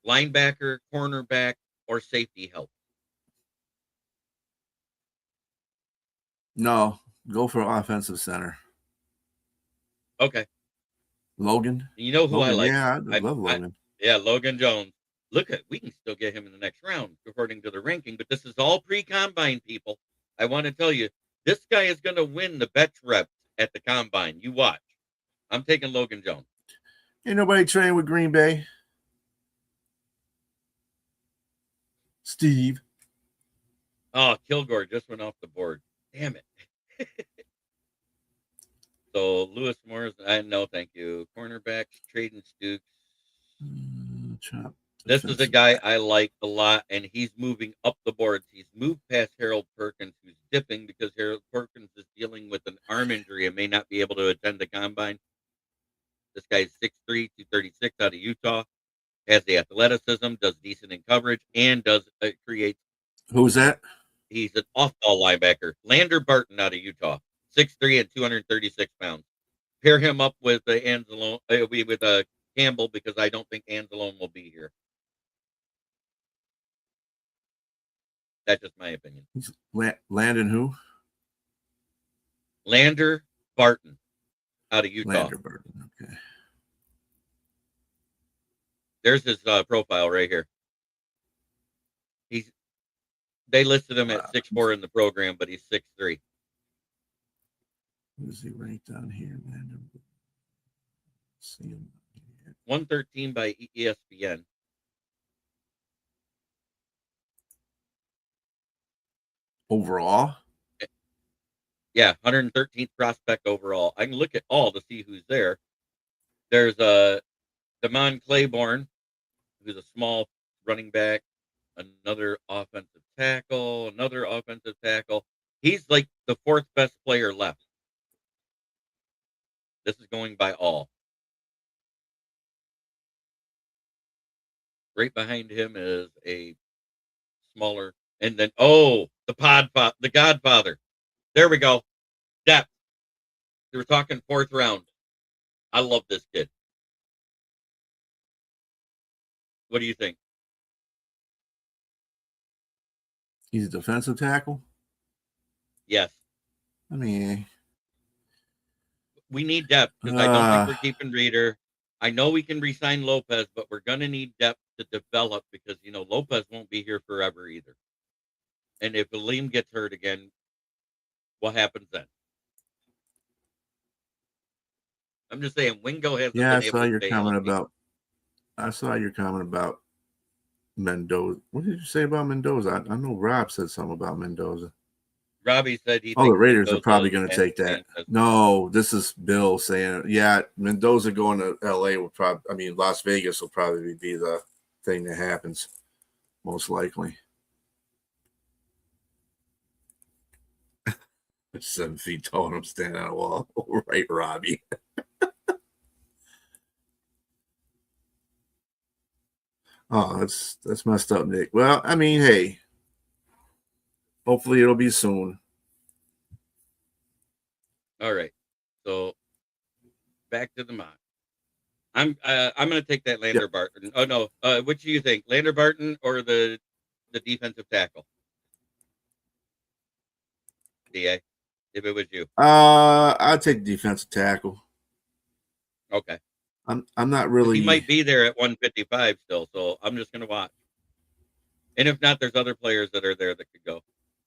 linebacker, cornerback, or safety help? No, Go for offensive center. Okay. Logan. You know who I Logan, like? yeah, I love Logan. Yeah, Logan Jones. Look at, we can still get him in the next round according to the ranking, but this is all pre-combine, people. I want to tell you, this guy is going to win the bet reps at the combine. You watch. I'm taking Logan Jones. Ain't nobody training with Green Bay. Steve. Oh, Kilgore just went off the board. Damn it. So Lewis Morris, no, thank you. Cornerbacks, Traden Stukes. Chop. This is a guy I like a lot, and he's moving up the boards. He's moved past Harold Perkins, who's dipping because Harold Perkins is dealing with an arm injury and may not be able to attend the combine. This guy's 6'3", 236 out of Utah, has the athleticism, does decent in coverage, and does create. Who's that? He's an off-ball linebacker. Lander Barton out of Utah, 6'3" and 236 pounds. Pair him up with Anzalone, with Campbell, because I don't think Anzalone will be here. That's just my opinion. Landon who? Lander Barton out of Utah. Lander Barton, okay. There's his profile right here. They listed him at 6'4" in the program, but he's 6'3". Who's he ranked down here? Lander. See him. 113 by ESPN. Overall? Yeah, 113th prospect overall. I can look at all to see who's there. There's Damon Claiborne, who's a small running back, another offensive tackle. He's like the fourth best player left. This is going by all. Right behind him is a smaller, and then the Godfather. There we go. Depth. We were talking fourth round. I love this kid. What do you think? He's a defensive tackle? Yes. I mean, we need depth because I don't think we're keeping Reader. I know we can re-sign Lopez, but we're going to need depth to develop because, Lopez won't be here forever either. And if Aleem gets hurt again, what happens then? I'm just saying, Wingo hasn't been able to stay healthy. I saw your comment about Mendoza. What did you say about Mendoza? I know Rob said something about Mendoza. Robbie said he. The Raiders are probably going to take that. No, this is Bill saying, yeah, Mendoza going to LA will probably. Las Vegas will probably be the thing that happens, most likely. 7 feet tall and I'm standing on a wall. Right, Robbie. Oh, that's messed up, Nick. Well, hey, hopefully it'll be soon. All right, so back to the mock. I'm going to take that Lander Barton. Oh no, which do you think, Lander Barton or the defensive tackle? DA, if it was you. I'd take defensive tackle. Okay. I'm not really. He might be there at 155 still, so I'm just going to watch. And if not, there's other players that are there that could go.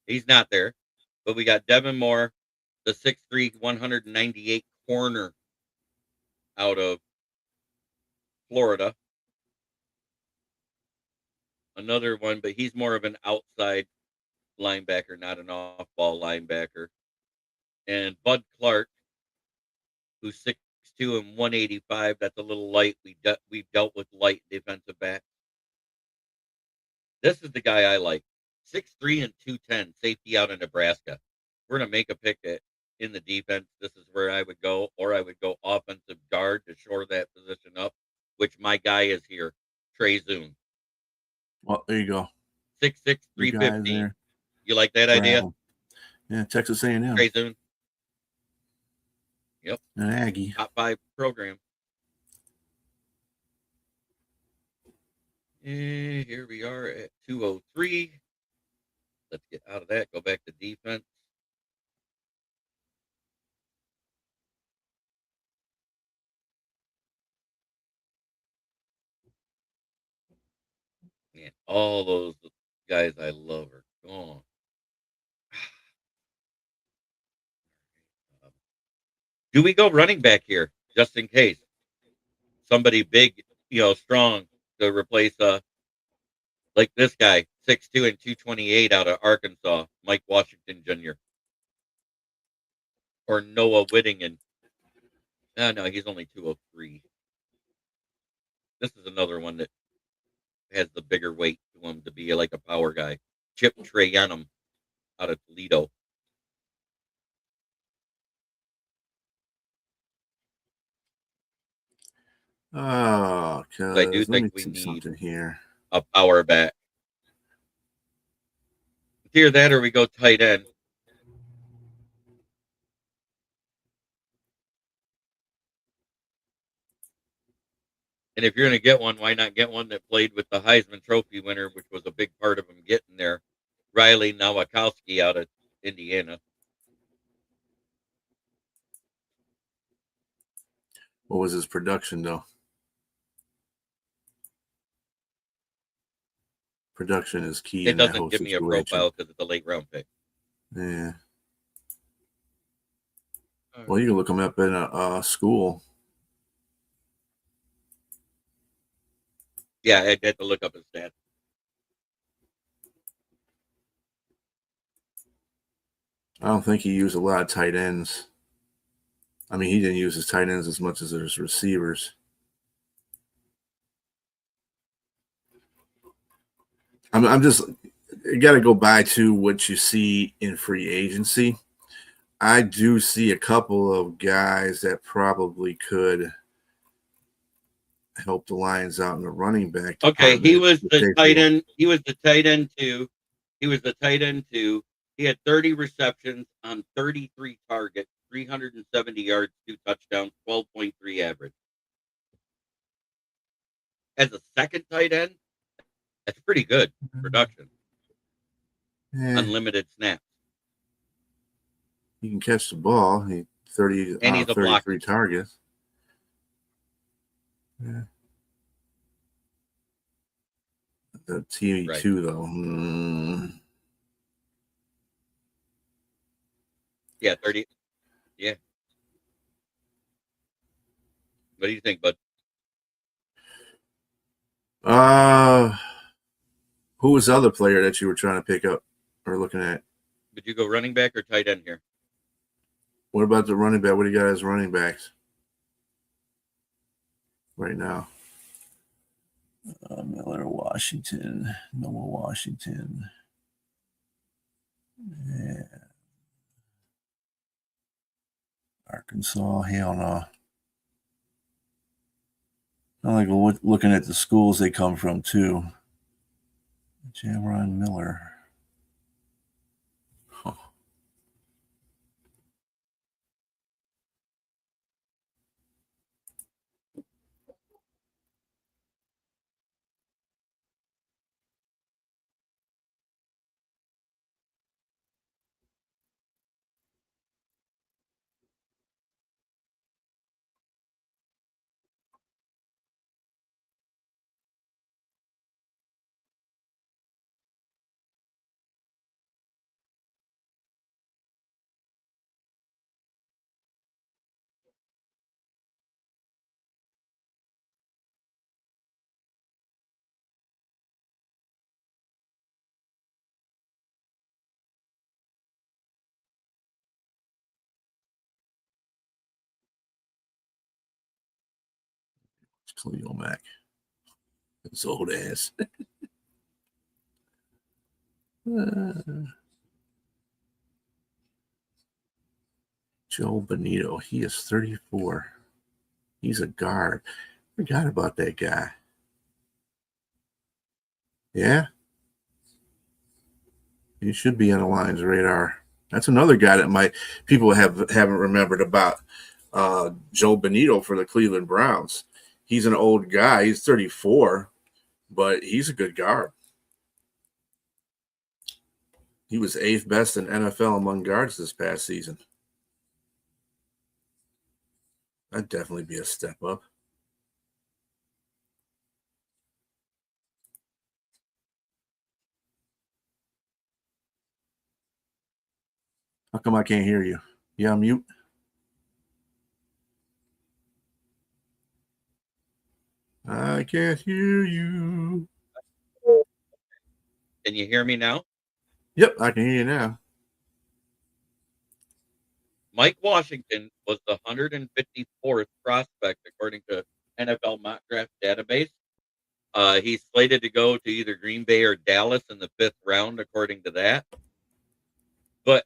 He's not there, but we got Devin Moore, the 6'3", 198 corner out of Florida. Another one, but he's more of an outside linebacker, not an off-ball linebacker. And Bud Clark, who's 6'2" and 185. That's a little light. We've dealt with light defensive backs. This is the guy I like. 6'3" and 210, safety out of Nebraska. We're going to make a pick in the defense. This is where I would go, or I would go offensive guard to shore that position up, which my guy is here, Trey Zune. Well, there you go. 6'6", 350. You like that idea? Yeah, Texas A&M. Trey Zune. Yep. An Aggie. Top 5 program. And here we are at 203. Let's get out of that. Go back to defense. Man, all those guys I love are gone. Do we go running back here just in case somebody big, strong to replace like this guy, 6'2" and 228 out of Arkansas, Mike Washington Jr. or Noah Whittingham? No, he's only 203. This is another one that has the bigger weight to him to be like a power guy. Chip Trayanum out of Toledo. Oh, I do let me think we see need something here. a power back. It's either that or we go tight end. And if you're going to get one, why not get one that played with the Heisman Trophy winner, which was a big part of him getting there, Riley Nowakowski out of Indiana. What was his production, though? Production is key. It doesn't give me a profile because it's a late round pick. Yeah. Well, you can look him up in a school. Yeah, I had to look up his stats. I don't think he used a lot of tight ends. I mean, he didn't use his tight ends as much as his receivers. I'm just got to go by to what you see in free agency. I do see a couple of guys that probably could help the Lions out in the running back. Okay, he was the tight end. He was the tight end too. He had 30 receptions on 33 targets, 370 yards, 2 touchdowns, 12.3 average. As a second tight end, that's pretty good production. Yeah. Unlimited snaps. He can catch the ball. He 30 and he's a 33 blocker. targets. Yeah. The TV2 Right. though. Yeah, 30. Yeah. What do you think, bud? Who was the other player that you were trying to pick up or looking at? Would you go running back or tight end here? What about the running back? What do you got as running backs right now? Miller, Washington, Noah Washington. Yeah. Arkansas, hell no. I like looking at the schools they come from too. Jamron Miller. Huh. It's Khalil Mack. It's old ass. Joe Bonito. He is 34. He's a guard. Forgot about that guy. Yeah. He should be on the Lions radar. That's another guy that people haven't remembered about. Joe Bonito for the Cleveland Browns. He's an old guy. He's 34, but he's a good guard. He was 8th best in NFL among guards this past season. That'd definitely be a step up. How come I can't hear you? Yeah, mute. I can't hear you. Can you hear me now? Yep, I can hear you now. Mike Washington was the 154th prospect according to NFL mock draft database. He's slated to go to either Green Bay or Dallas in the 5th round, according to that. But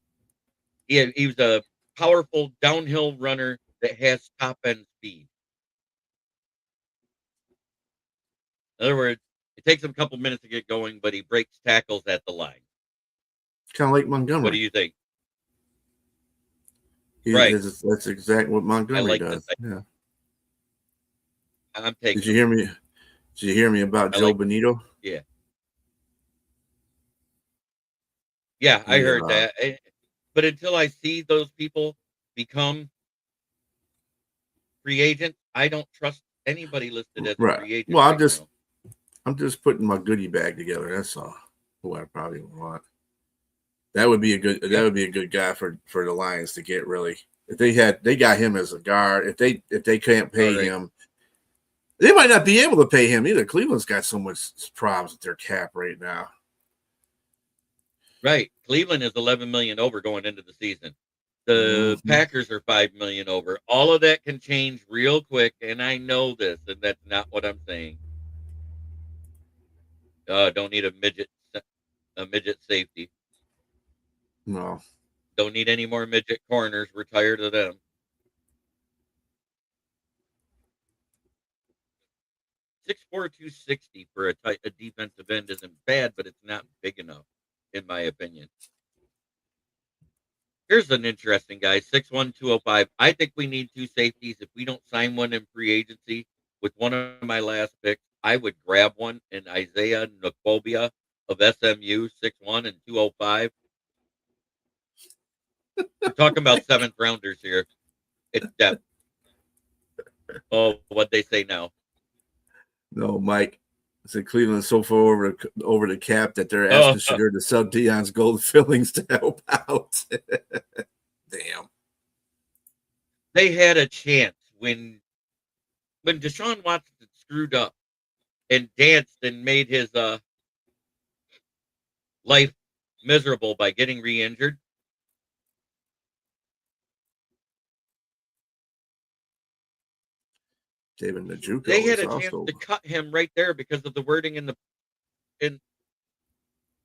he was a powerful downhill runner that has top end speed. In other words, it takes him a couple minutes to get going, but he breaks tackles at the line. Kind of like Montgomery. What do you think? Right. That's exactly what Montgomery does. Yeah. I'm taking. Did you hear me? Did you hear me about Joe Bonito? Yeah. Yeah, I heard that. But until I see those people become free agents, I don't trust anybody listed as a free agent. Well, I'm just putting my goodie bag together. That's all. Who I probably want. That would be a good guy for the Lions to get. Really, if they got him as a guard, if they can't pay him, they might not be able to pay him either. Cleveland's got so much problems with their cap right now. Right, Cleveland is 11 million over going into the season. The Packers are 5 million over. All of that can change real quick, and I know this, and that's not what I'm saying. Don't need a midget safety. No. Don't need any more midget corners. We're tired of them. .6'4", 260 for a defensive end isn't bad, but it's not big enough, in my opinion. Here's an interesting guy, 6'1", 205. I think we need 2 safeties. If we don't sign one in free agency with one of my last picks, I would grab one in Isaiah Nkwobia of SMU, 6'1" and 205. We're talking about 7th rounders here. It's depth. Oh, what they say now. No, Mike. So Cleveland's so far over the cap that they're asking Shedeur to sell Deion's gold fillings to help out. Damn. They had a chance when Deshaun Watson screwed up and danced and made his life miserable by getting re-injured. David Njoku. They had a chance to cut him right there because of the wording in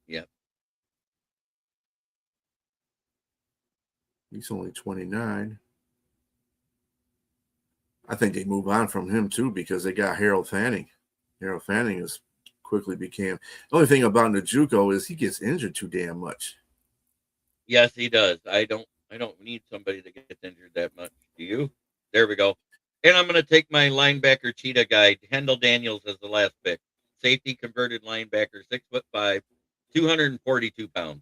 yeah. He's only 29. I think they move on from him too because they got Harold Fanning. Harold Fanning has quickly became. The only thing about Njoku is he gets injured too damn much. Yes, he does. I don't need somebody that gets injured that much. Do you? There we go. And I'm going to take my linebacker cheetah guy, Hendel Daniels, as the last pick. Safety converted linebacker, 6'5", 242 pounds.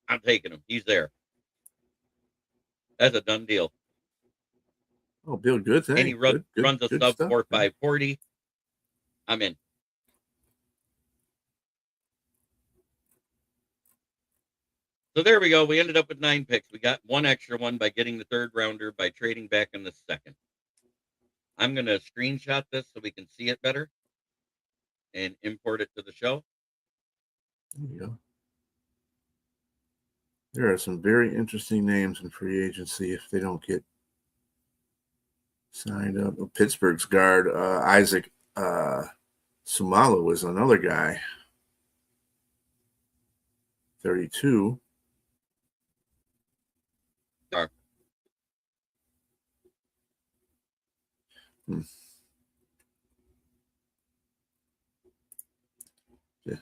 I'm taking him. He's there. That's a done deal. Oh, Bill, good thing. And he runs a sub 4.5 40. I'm in. So there we go. We ended up with 9 picks. We got 1 extra one by getting the 3rd rounder by trading back in the 2nd. I'm going to screenshot this so we can see it better and import it to the show. There you go. There are some very interesting names in free agency if they don't get signed up. Pittsburgh's guard, Isaac Sumalo, is another guy. 32. Yeah.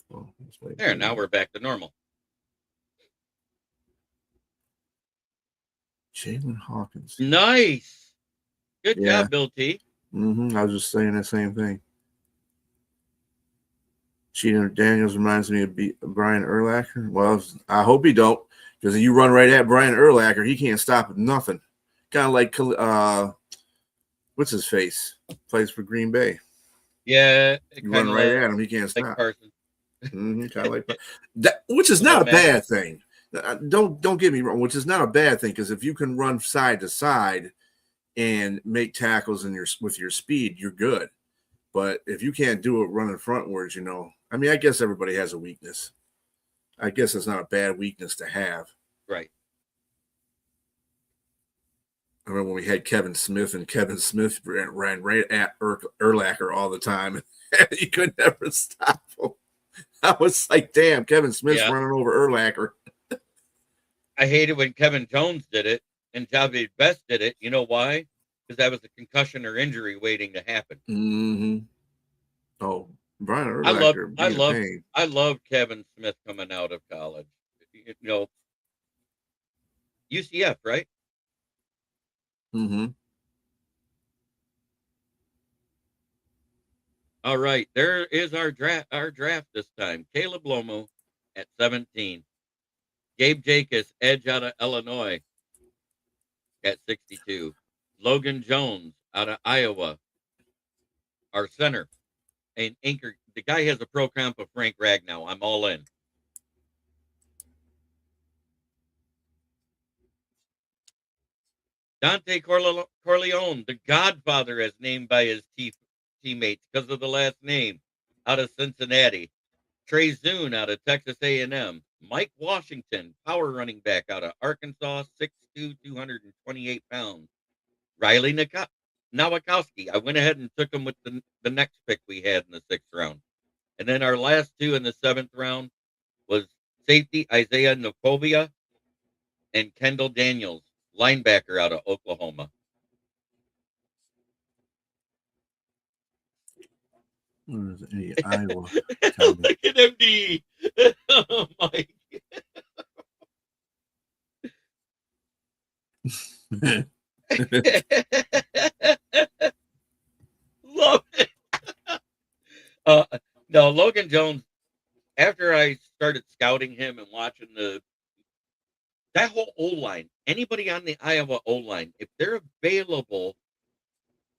Well, there, now we're back to normal. Jalen Hawkins. Nice. Good job, Bill T. I was just saying the same thing. Cheater Daniels reminds me of Brian Urlacher. Well, I hope he don't, because if you run right at Brian Urlacher, he can't stop at nothing. Kind of like what's his face? Plays for Green Bay. Yeah, you run right at him, he can't stop. Carson. Kind of like that, which is not a bad thing. Don't get me wrong, which is not a bad thing, because if you can run side to side and make tackles with your speed, you're good. But if you can't do it running frontwards, I mean, I guess everybody has a weakness. I guess it's not a bad weakness to have. Right. I remember when we had Kevin Smith, and Kevin Smith ran right at Urlacher all the time. You could never stop him. I was like, damn, Kevin Smith's running over Urlacher. I hated when Kevin Jones did it and Javid Best did it. You know why? Because that was a concussion or injury waiting to happen. Mm-hmm. Oh, Brian Urlacher. I love Kevin Smith coming out of college. UCF, right? Mm-hmm. All right, there is our draft this time. Caleb Lomo at 17. Gabe Jacobs, edge out of Illinois at 62. Logan Jones out of Iowa, our center. And anchor, the guy has a pro comp of Frank Ragnow. I'm all in. Dante Corleone, the Godfather, as named by his teammates because of the last name, out of Cincinnati. Trey Zune out of Texas A&M. Mike Washington, power running back out of Arkansas, 6'2", 228 pounds. Riley Nowakowski. I went ahead and took him with the next pick we had in the 6th round. And then our last two in the 7th round was safety Isaiah Nokovia and Kendall Daniels, linebacker out of Oklahoma. Iowa. Look at MD. Oh my Love it. No, Logan Jones, after I started scouting him and watching that whole O-line, anybody on the Iowa O-line, if they're available,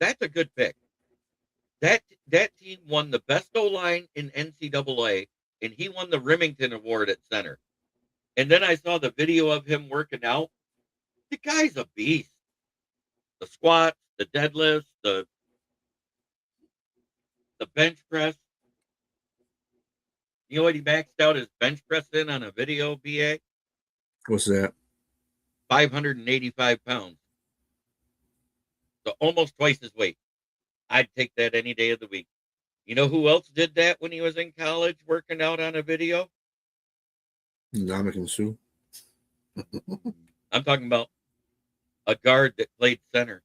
that's a good pick. That team won the best O-line in NCAA, and he won the Remington Award at center. And then I saw the video of him working out. The guy's a beast. The squats, the deadlifts, the bench press. You know what he maxed out his bench press in on a video, BA? What's that? 585 pounds. So almost twice his weight. I'd take that any day of the week. You know who else did that when he was in college working out on a video? Ndamukong Suh. I'm talking about a guard that played center.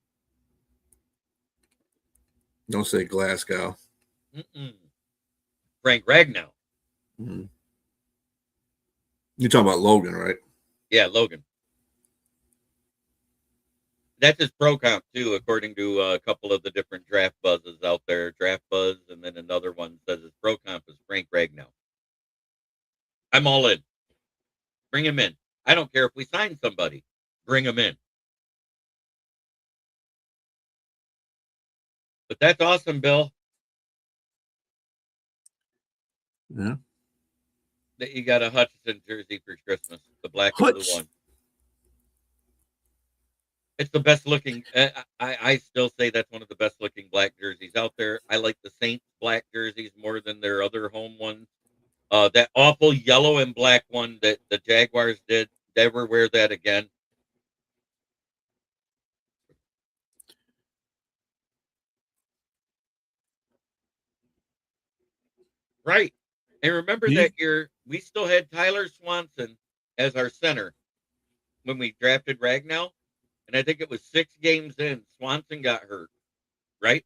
Don't say Glasgow. Frank Ragnow. Mm-hmm. You're talking about Logan, right? Yeah, Logan. That's his pro comp too, according to a couple of the different draft buzzes out there. Draft Buzz, and then another one says his pro comp is Frank Ragnow. I'm all in. Bring him in. I don't care if we sign somebody. Bring him in. But that's awesome, Bill. Yeah. That you got a Hutchinson jersey for Christmas, the black and blue one. It's the best looking. I still say that's one of the best looking black jerseys out there. I like the Saints black jerseys more than their other home ones. That awful yellow and black one that the Jaguars did, never wear that again. Right. And remember that year, we still had Tyler Swanson as our center when we drafted Ragnow. And I think it was 6 games in, Swanson got hurt, right?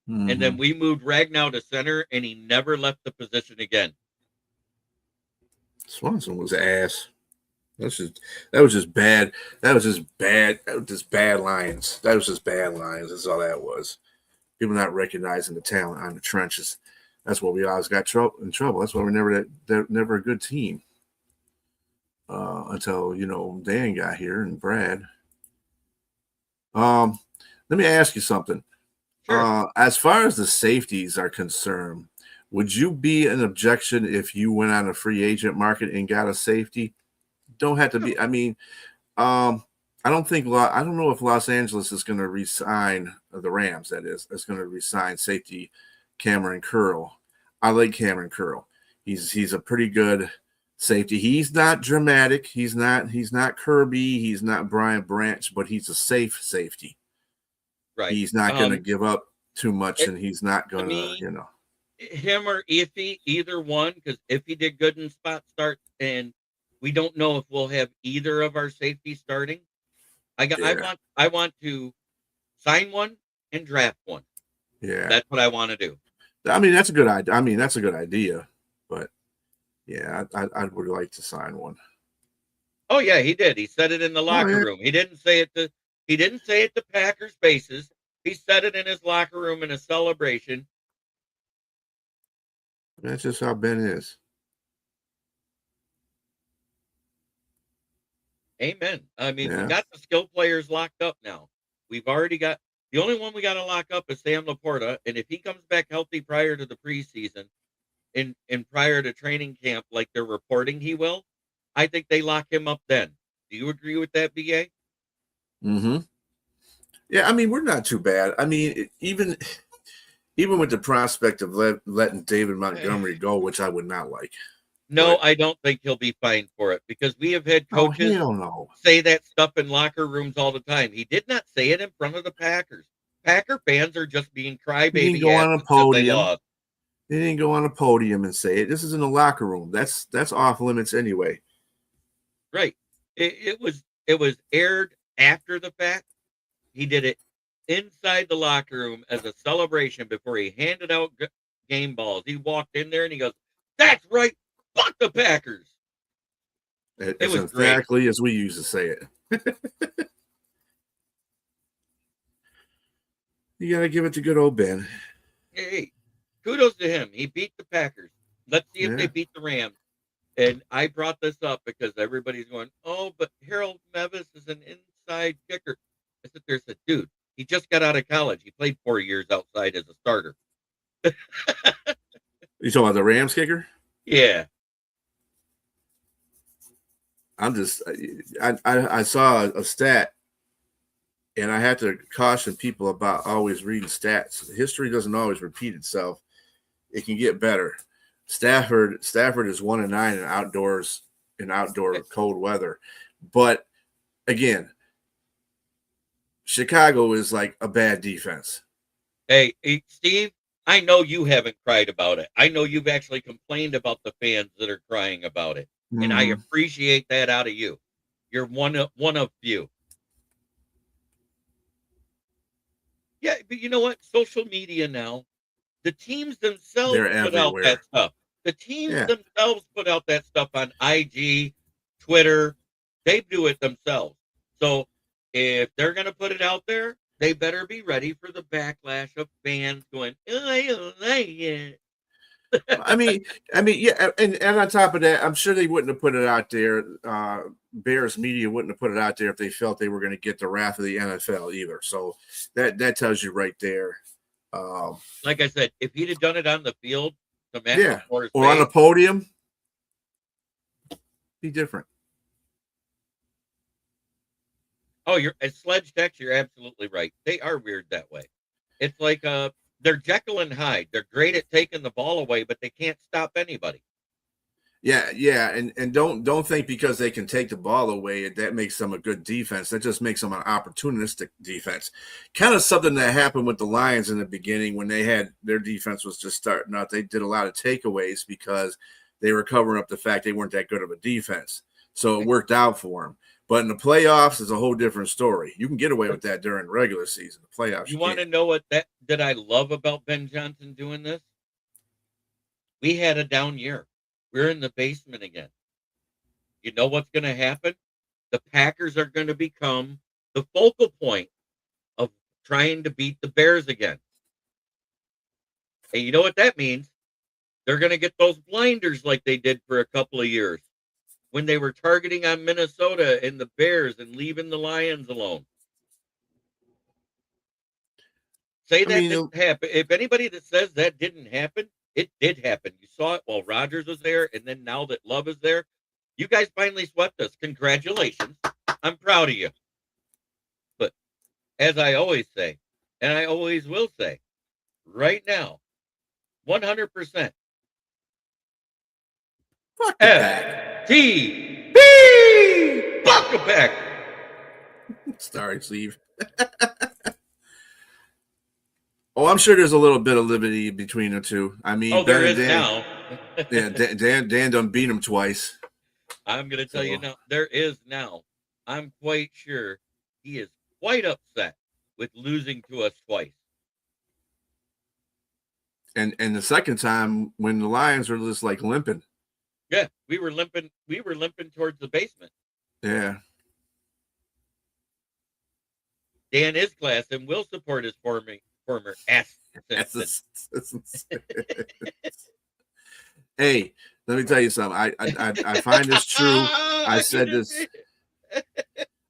Mm-hmm. And then we moved Ragnow to center, and he never left the position again. Swanson was ass. That was just bad. That was just bad lines. That was just bad lines. That's all that was. People not recognizing the talent on the trenches. That's why we always got in trouble. That's why we're never a good team. Until Dan got here and Brad. Let me ask you something. Sure. As far as the safeties are concerned, would you be an objection if you went on a free agent market and got a safety? don't have to be. I mean, I don't think I don't know if Los Angeles is going to resign the Rams. That is going to resign safety Cameron Curl. I like Cameron Curl. He's a pretty good safety. He's not dramatic. He's not Kirby. He's not Brian Branch, but he's a safe safety. Right. He's not going to give up too much, and he's not going to, him or Iffy, either one, because Iffy did good in spot start, and we don't know if we'll have either of our safeties starting. I want to sign one and draft one. Yeah, that's what I want to do. I mean, that's a good idea. But yeah, I would like to sign one. Oh yeah, he did. He said it in the locker room. He didn't say it to Packers faces. He said it in his locker room in a celebration. That's just how Ben is. Amen. I mean, we got the skill players locked up now. We've already got the only one we got to lock up is Sam Laporta, and if he comes back healthy prior to the preseason and prior to training camp, like they're reporting he will, I think they lock him up then. Do you agree with that, BA? Mm-hmm. Yeah, I mean, we're not too bad. I mean, even with the prospect of letting David Montgomery go, which I would not like. No, I don't think he'll be fined for it because we have had coaches say that stuff in locker rooms all the time. He did not say it in front of the Packers. Packer fans are just being crybaby. He didn't go on a podium. He didn't go on a podium and say it. This is in the locker room. That's off limits anyway. Right. It was aired after the fact. He did it inside the locker room as a celebration before he handed out game balls. He walked in there and he goes, "That's right. Fuck the Packers." It was exactly great. As we used to say it. You got to give it to good old Ben. Hey, kudos to him. He beat the Packers. Let's see if they beat the Rams. And I brought this up because everybody's going, "Oh, but Harold Mevis is an inside kicker." I said, "There's a dude. He just got out of college. He played 4 years outside as a starter." You talking about the Rams kicker? Yeah. I saw a stat, and I have to caution people about always reading stats. History doesn't always repeat itself. It can get better. Stafford is 1-9 in outdoor cold weather. But again, Chicago is like a bad defense. Hey, Steve, I know you haven't cried about it. I know you've actually complained about the fans that are crying about it. Mm-hmm. And I appreciate that out of you. You're one of few. Yeah, but you know what? Social media now, the teams themselves put out that stuff. The teams themselves put out that stuff on IG, Twitter. They do it themselves. So if they're going to put it out there, they better be ready for the backlash of fans going, "Oh, I don't like it." I mean, yeah, and on top of that, I'm sure they wouldn't have put it out there. Bears media wouldn't have put it out there if they felt they were going to get the wrath of the NFL either. So that tells you right there. Like I said, if he'd have done it on the field, or on a podium, be different. Oh, you're at Sledge Text. You're absolutely right. They are weird that way. It's like they're Jekyll and Hyde. They're great at taking the ball away, but they can't stop anybody. Yeah, and don't think because they can take the ball away that makes them a good defense. That just makes them an opportunistic defense. Kind of something that happened with the Lions in the beginning when they had their defense was just starting out. They did a lot of takeaways because they were covering up the fact they weren't that good of a defense. So it worked out for them. But in the playoffs is a whole different story. You can get away with that during regular season. The playoffs. You want to know what that I love about Ben Johnson doing this? We had a down year. We're in the basement again. You know what's going to happen? The Packers are going to become the focal point of trying to beat the Bears again. And you know what that means? They're going to get those blinders like they did for a couple of years when they were targeting on Minnesota and the Bears and leaving the Lions alone. Didn't happen. If anybody that says that didn't happen, it did happen. You saw it while Rodgers was there, and then now that Love is there, You guys finally swept us. Congratulations. I'm proud of you. But as I always say, and I always will say, right now, 100% Fuck the Pack. FTP! Fuck the Pack! Sorry, Steve. Oh, I'm sure there's a little bit of liberty between the two. I mean, There Ben is and Dan, now. yeah, Dan done beat him twice. I'm going to tell you now, there is now. I'm quite sure he is quite upset with losing to us twice. And the second time when the Lions were just like limping. Yeah, we were limping towards the basement. Yeah. Dan is class and will support his former ass. Hey, let me tell you something. I find this true. I said this.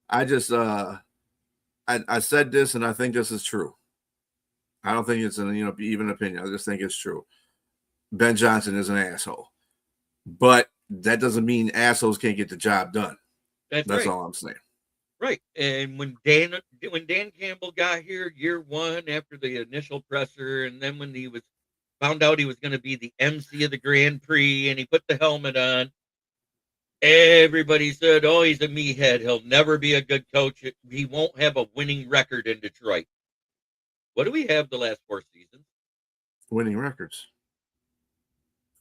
I just I said this, and I think this is true. I don't think it's an even opinion. I just think it's true. Ben Johnson is an asshole, but that doesn't mean assholes can't get the job done. That's right. all I'm saying. Right. And when Dan Campbell got here year one after the initial presser, and then when he found out he was going to be the MC of the Grand Prix and he put the helmet on, everybody said, oh, he's a meathead. He'll never be a good coach. He won't have a winning record in Detroit. What do we have the last 4 seasons? Winning records.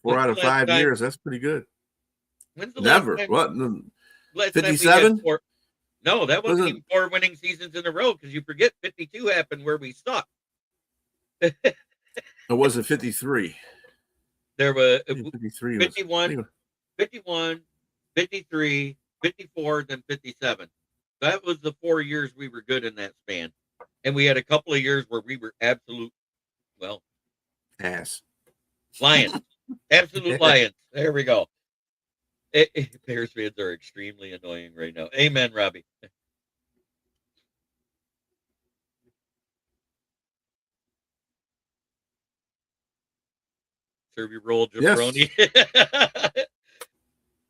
4 out of 5 years. That's pretty good. When's the Never. What? 57? No, that wasn't even 4 winning seasons in a row because you forget 52 happened where we sucked. It wasn't 53. There were 53 51, 53, 54, then 57. That was the 4 years we were good in that span. And we had a couple of years where we were absolute, ass. Lions. Absolute Lions. There we go. Bears fans are extremely annoying right now. Amen, Robbie. Serve your roll, jabroni. Yes.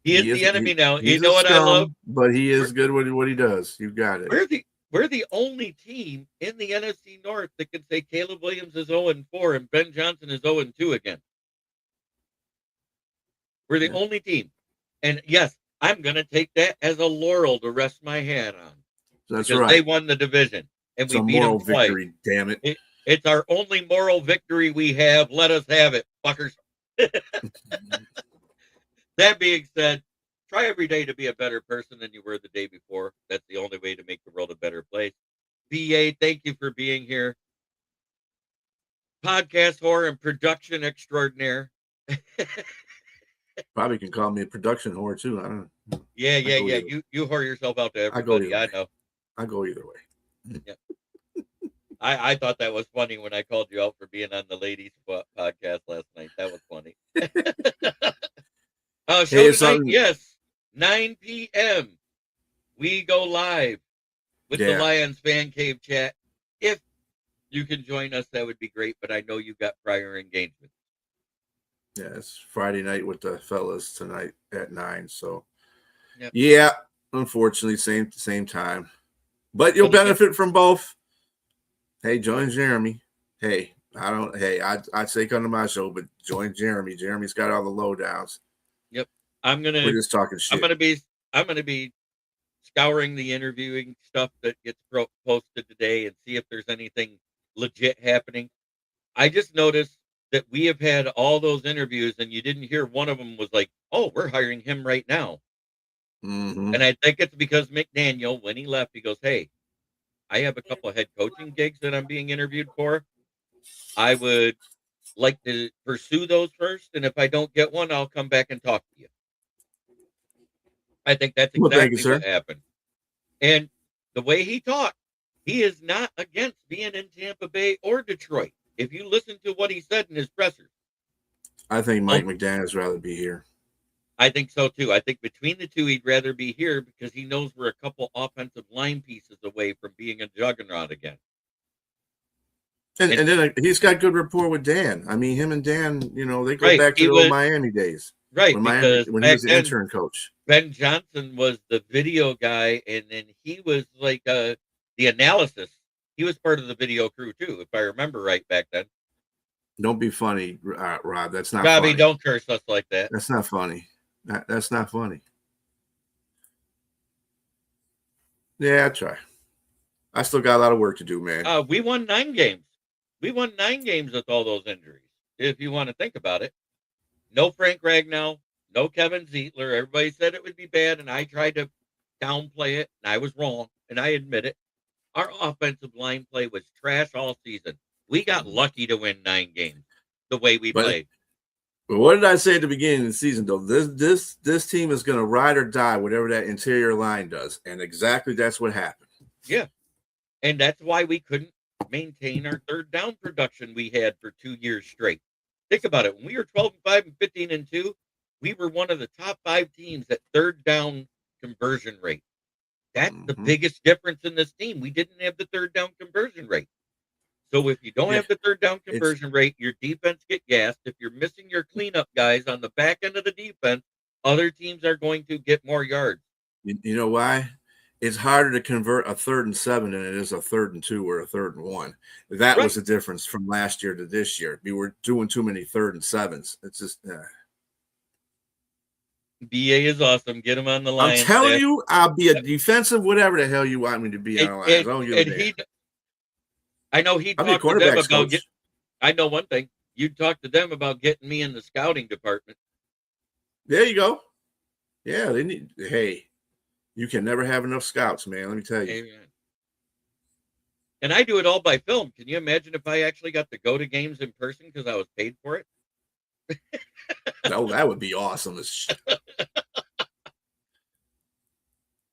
He is the enemy now. You know what I love? But he is good with what he does. You got it. We're the only team in the NFC North that can say Caleb Williams is 0-4 and Ben Johnson is 0-2 again. We're the only team. And yes, I'm going to take that as a laurel to rest my hat on. That's because right. They won the division. And we beat them twice. Victory, damn it. It's our only moral victory we have. Let us have it, fuckers. That being said, try every day to be a better person than you were the day before. That's the only way to make the world a better place. VA, thank you for being here. Podcast whore and production extraordinaire. Probably can call me a production whore too. I don't know. Yeah. You whore yourself out to everybody. I know. I go either way. Yeah. I thought that was funny when I called you out for being on the ladies podcast last night. That was funny. Show tonight, yes, 9 p.m. We go live with the Lions Fan Cave chat. If you can join us, that would be great. But I know you got prior engagement. Yeah, it's Friday night with the fellas tonight at 9. So, yep. Yeah, unfortunately, same time. But you'll benefit from both. Hey, join Jeremy. Hey, I'd say come to my show, but join Jeremy. Jeremy's got all the lowdowns. Yep. We're just talking shit. I'm gonna be scouring the interviewing stuff that gets posted today and see if there's anything legit happening. I just noticed that we have had all those interviews and you didn't hear one of them was like, oh, we're hiring him right now. Mm-hmm. And I think it's because McDaniel, when he left, he goes, hey, I have a couple of head coaching gigs that I'm being interviewed for. I would like to pursue those first. And if I don't get one, I'll come back and talk to you. I think that's exactly what happened. And the way he talked, he is not against being in Tampa Bay or Detroit. If you listen to what he said in his pressers. I think Mike McDaniel's rather be here. I think so too. I think between the two, he'd rather be here because he knows we're a couple offensive line pieces away from being a juggernaut again. And then he's got good rapport with Dan. I mean, him and Dan, they go back to the old Miami days. Right. When he was the intern coach. Ben Johnson was the video guy, and then he was like the analysis. He was part of the video crew too, if I remember right back then. Don't be funny, Rob. That's not Bobby, funny. don't curse us like that. That's not funny. That's not funny. Yeah, I try. I still got a lot of work to do, man. We won 9 games. We won 9 games with all those injuries, if you want to think about it. No Frank Ragnow, no Kevin Zietler. Everybody said it would be bad, and I tried to downplay it, and I was wrong, and I admit it. Our offensive line play was trash all season. We got lucky to win 9 games the way we played. But what did I say at the beginning of the season, though? This team is going to ride or die, whatever that interior line does, and exactly that's what happened. Yeah, and that's why we couldn't maintain our third down production we had for 2 years straight. Think about it. When we were 12-5 and 15-2, we were one of the top 5 teams at third down conversion rate. That's the biggest difference in this team. We didn't have the third down conversion rate. So if you don't have the third down conversion rate, your defense get gassed. If you're missing your cleanup guys on the back end of the defense, other teams are going to get more yards. You know why? It's harder to convert a 3rd and 7 than it is a 3rd and 2 or a 3rd and 1. That was the difference from last year to this year. We were doing too many 3rd and 7s. It's just BA is awesome. Get him on the line. I'm telling you, I'll be a defensive, whatever the hell you want me to be on the line. I know he talked to them about I know one thing. You talked to them about getting me in the scouting department. There you go. Yeah, they need. Hey, you can never have enough scouts, man. Let me tell you. Amen. And I do it all by film. Can you imagine if I actually got to go to games in person because I was paid for it? No, that would be awesome.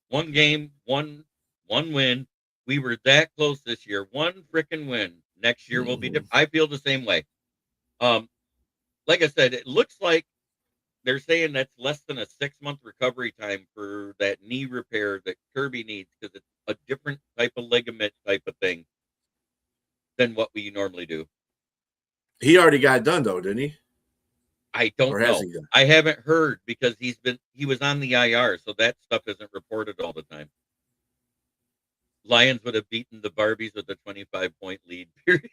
One game, one win. We were that close this year. One freaking win. Next year will be different. I feel the same way. Like I said, it looks like they're saying that's less than a 6-month recovery time for that knee repair that Kirby needs because it's a different type of ligament type of thing than what we normally do. He already got done though, didn't he? I don't know. I haven't heard because he was on the IR, so that stuff isn't reported all the time. Lions would have beaten the Barbies with a 25-point lead. Period.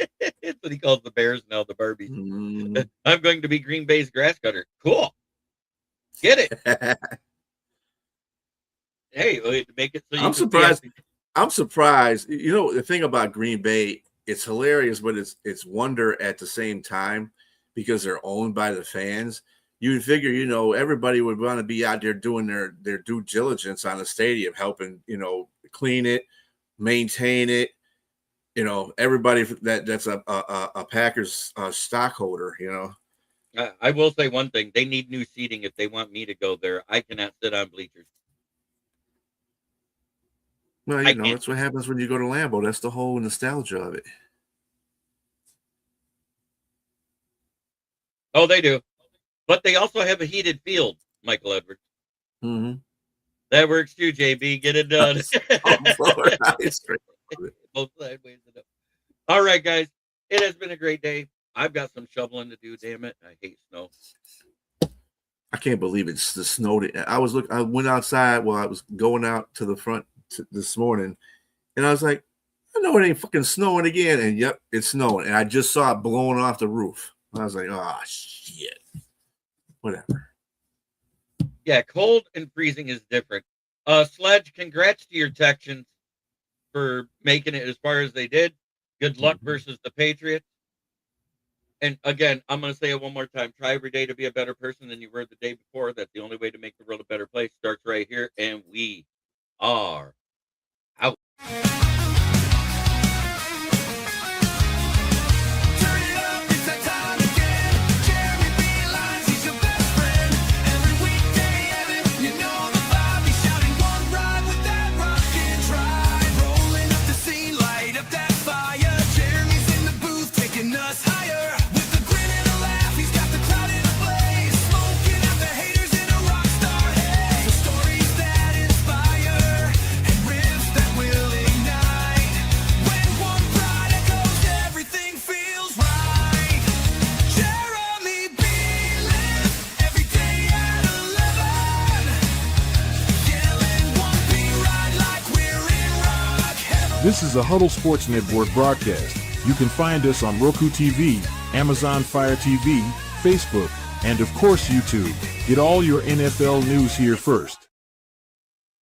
That's what he calls the Bears now, the Barbies. I'm going to be Green Bay's grass cutter. Cool. Get it. Hey, make it so you I'm surprised. I'm surprised. You know, the thing about Green Bay, it's hilarious, but it's wonder at the same time because they're owned by the fans. You would figure, you know, everybody would want to be out there doing their due diligence on the stadium, helping, you know, clean it, maintain it. You know, everybody that's a Packers stockholder, you know. I will say one thing. They need new seating if they want me to go there. I cannot sit on bleachers. Well, you know, that's what happens when you go to Lambeau. That's the whole nostalgia of it. Oh, they do. But they also have a heated field, Michael Edwards. Mm-hmm. That works too, JB. Get it done. Both sideways. All right, guys. It has been a great day. I've got some shoveling to do. Damn it. I hate snow. I can't believe it's the snow. I went outside while I was going out to the front this morning, and I was like, I know it ain't fucking snowing again. And yep, it's snowing. And I just saw it blowing off the roof. I was like, oh, shit. Whatever. Yeah, cold and freezing is different. Sledge, congrats to your Texans for making it as far as they did. Good luck versus the Patriots. And again, I'm going to say it one more time. Try every day to be a better person than you were the day before. That's the only way to make the world a better place. Starts right here. And we are out. This is a Huddle Sports Network broadcast. You can find us on Roku TV, Amazon Fire TV, Facebook, and of course YouTube. Get all your NFL news here first.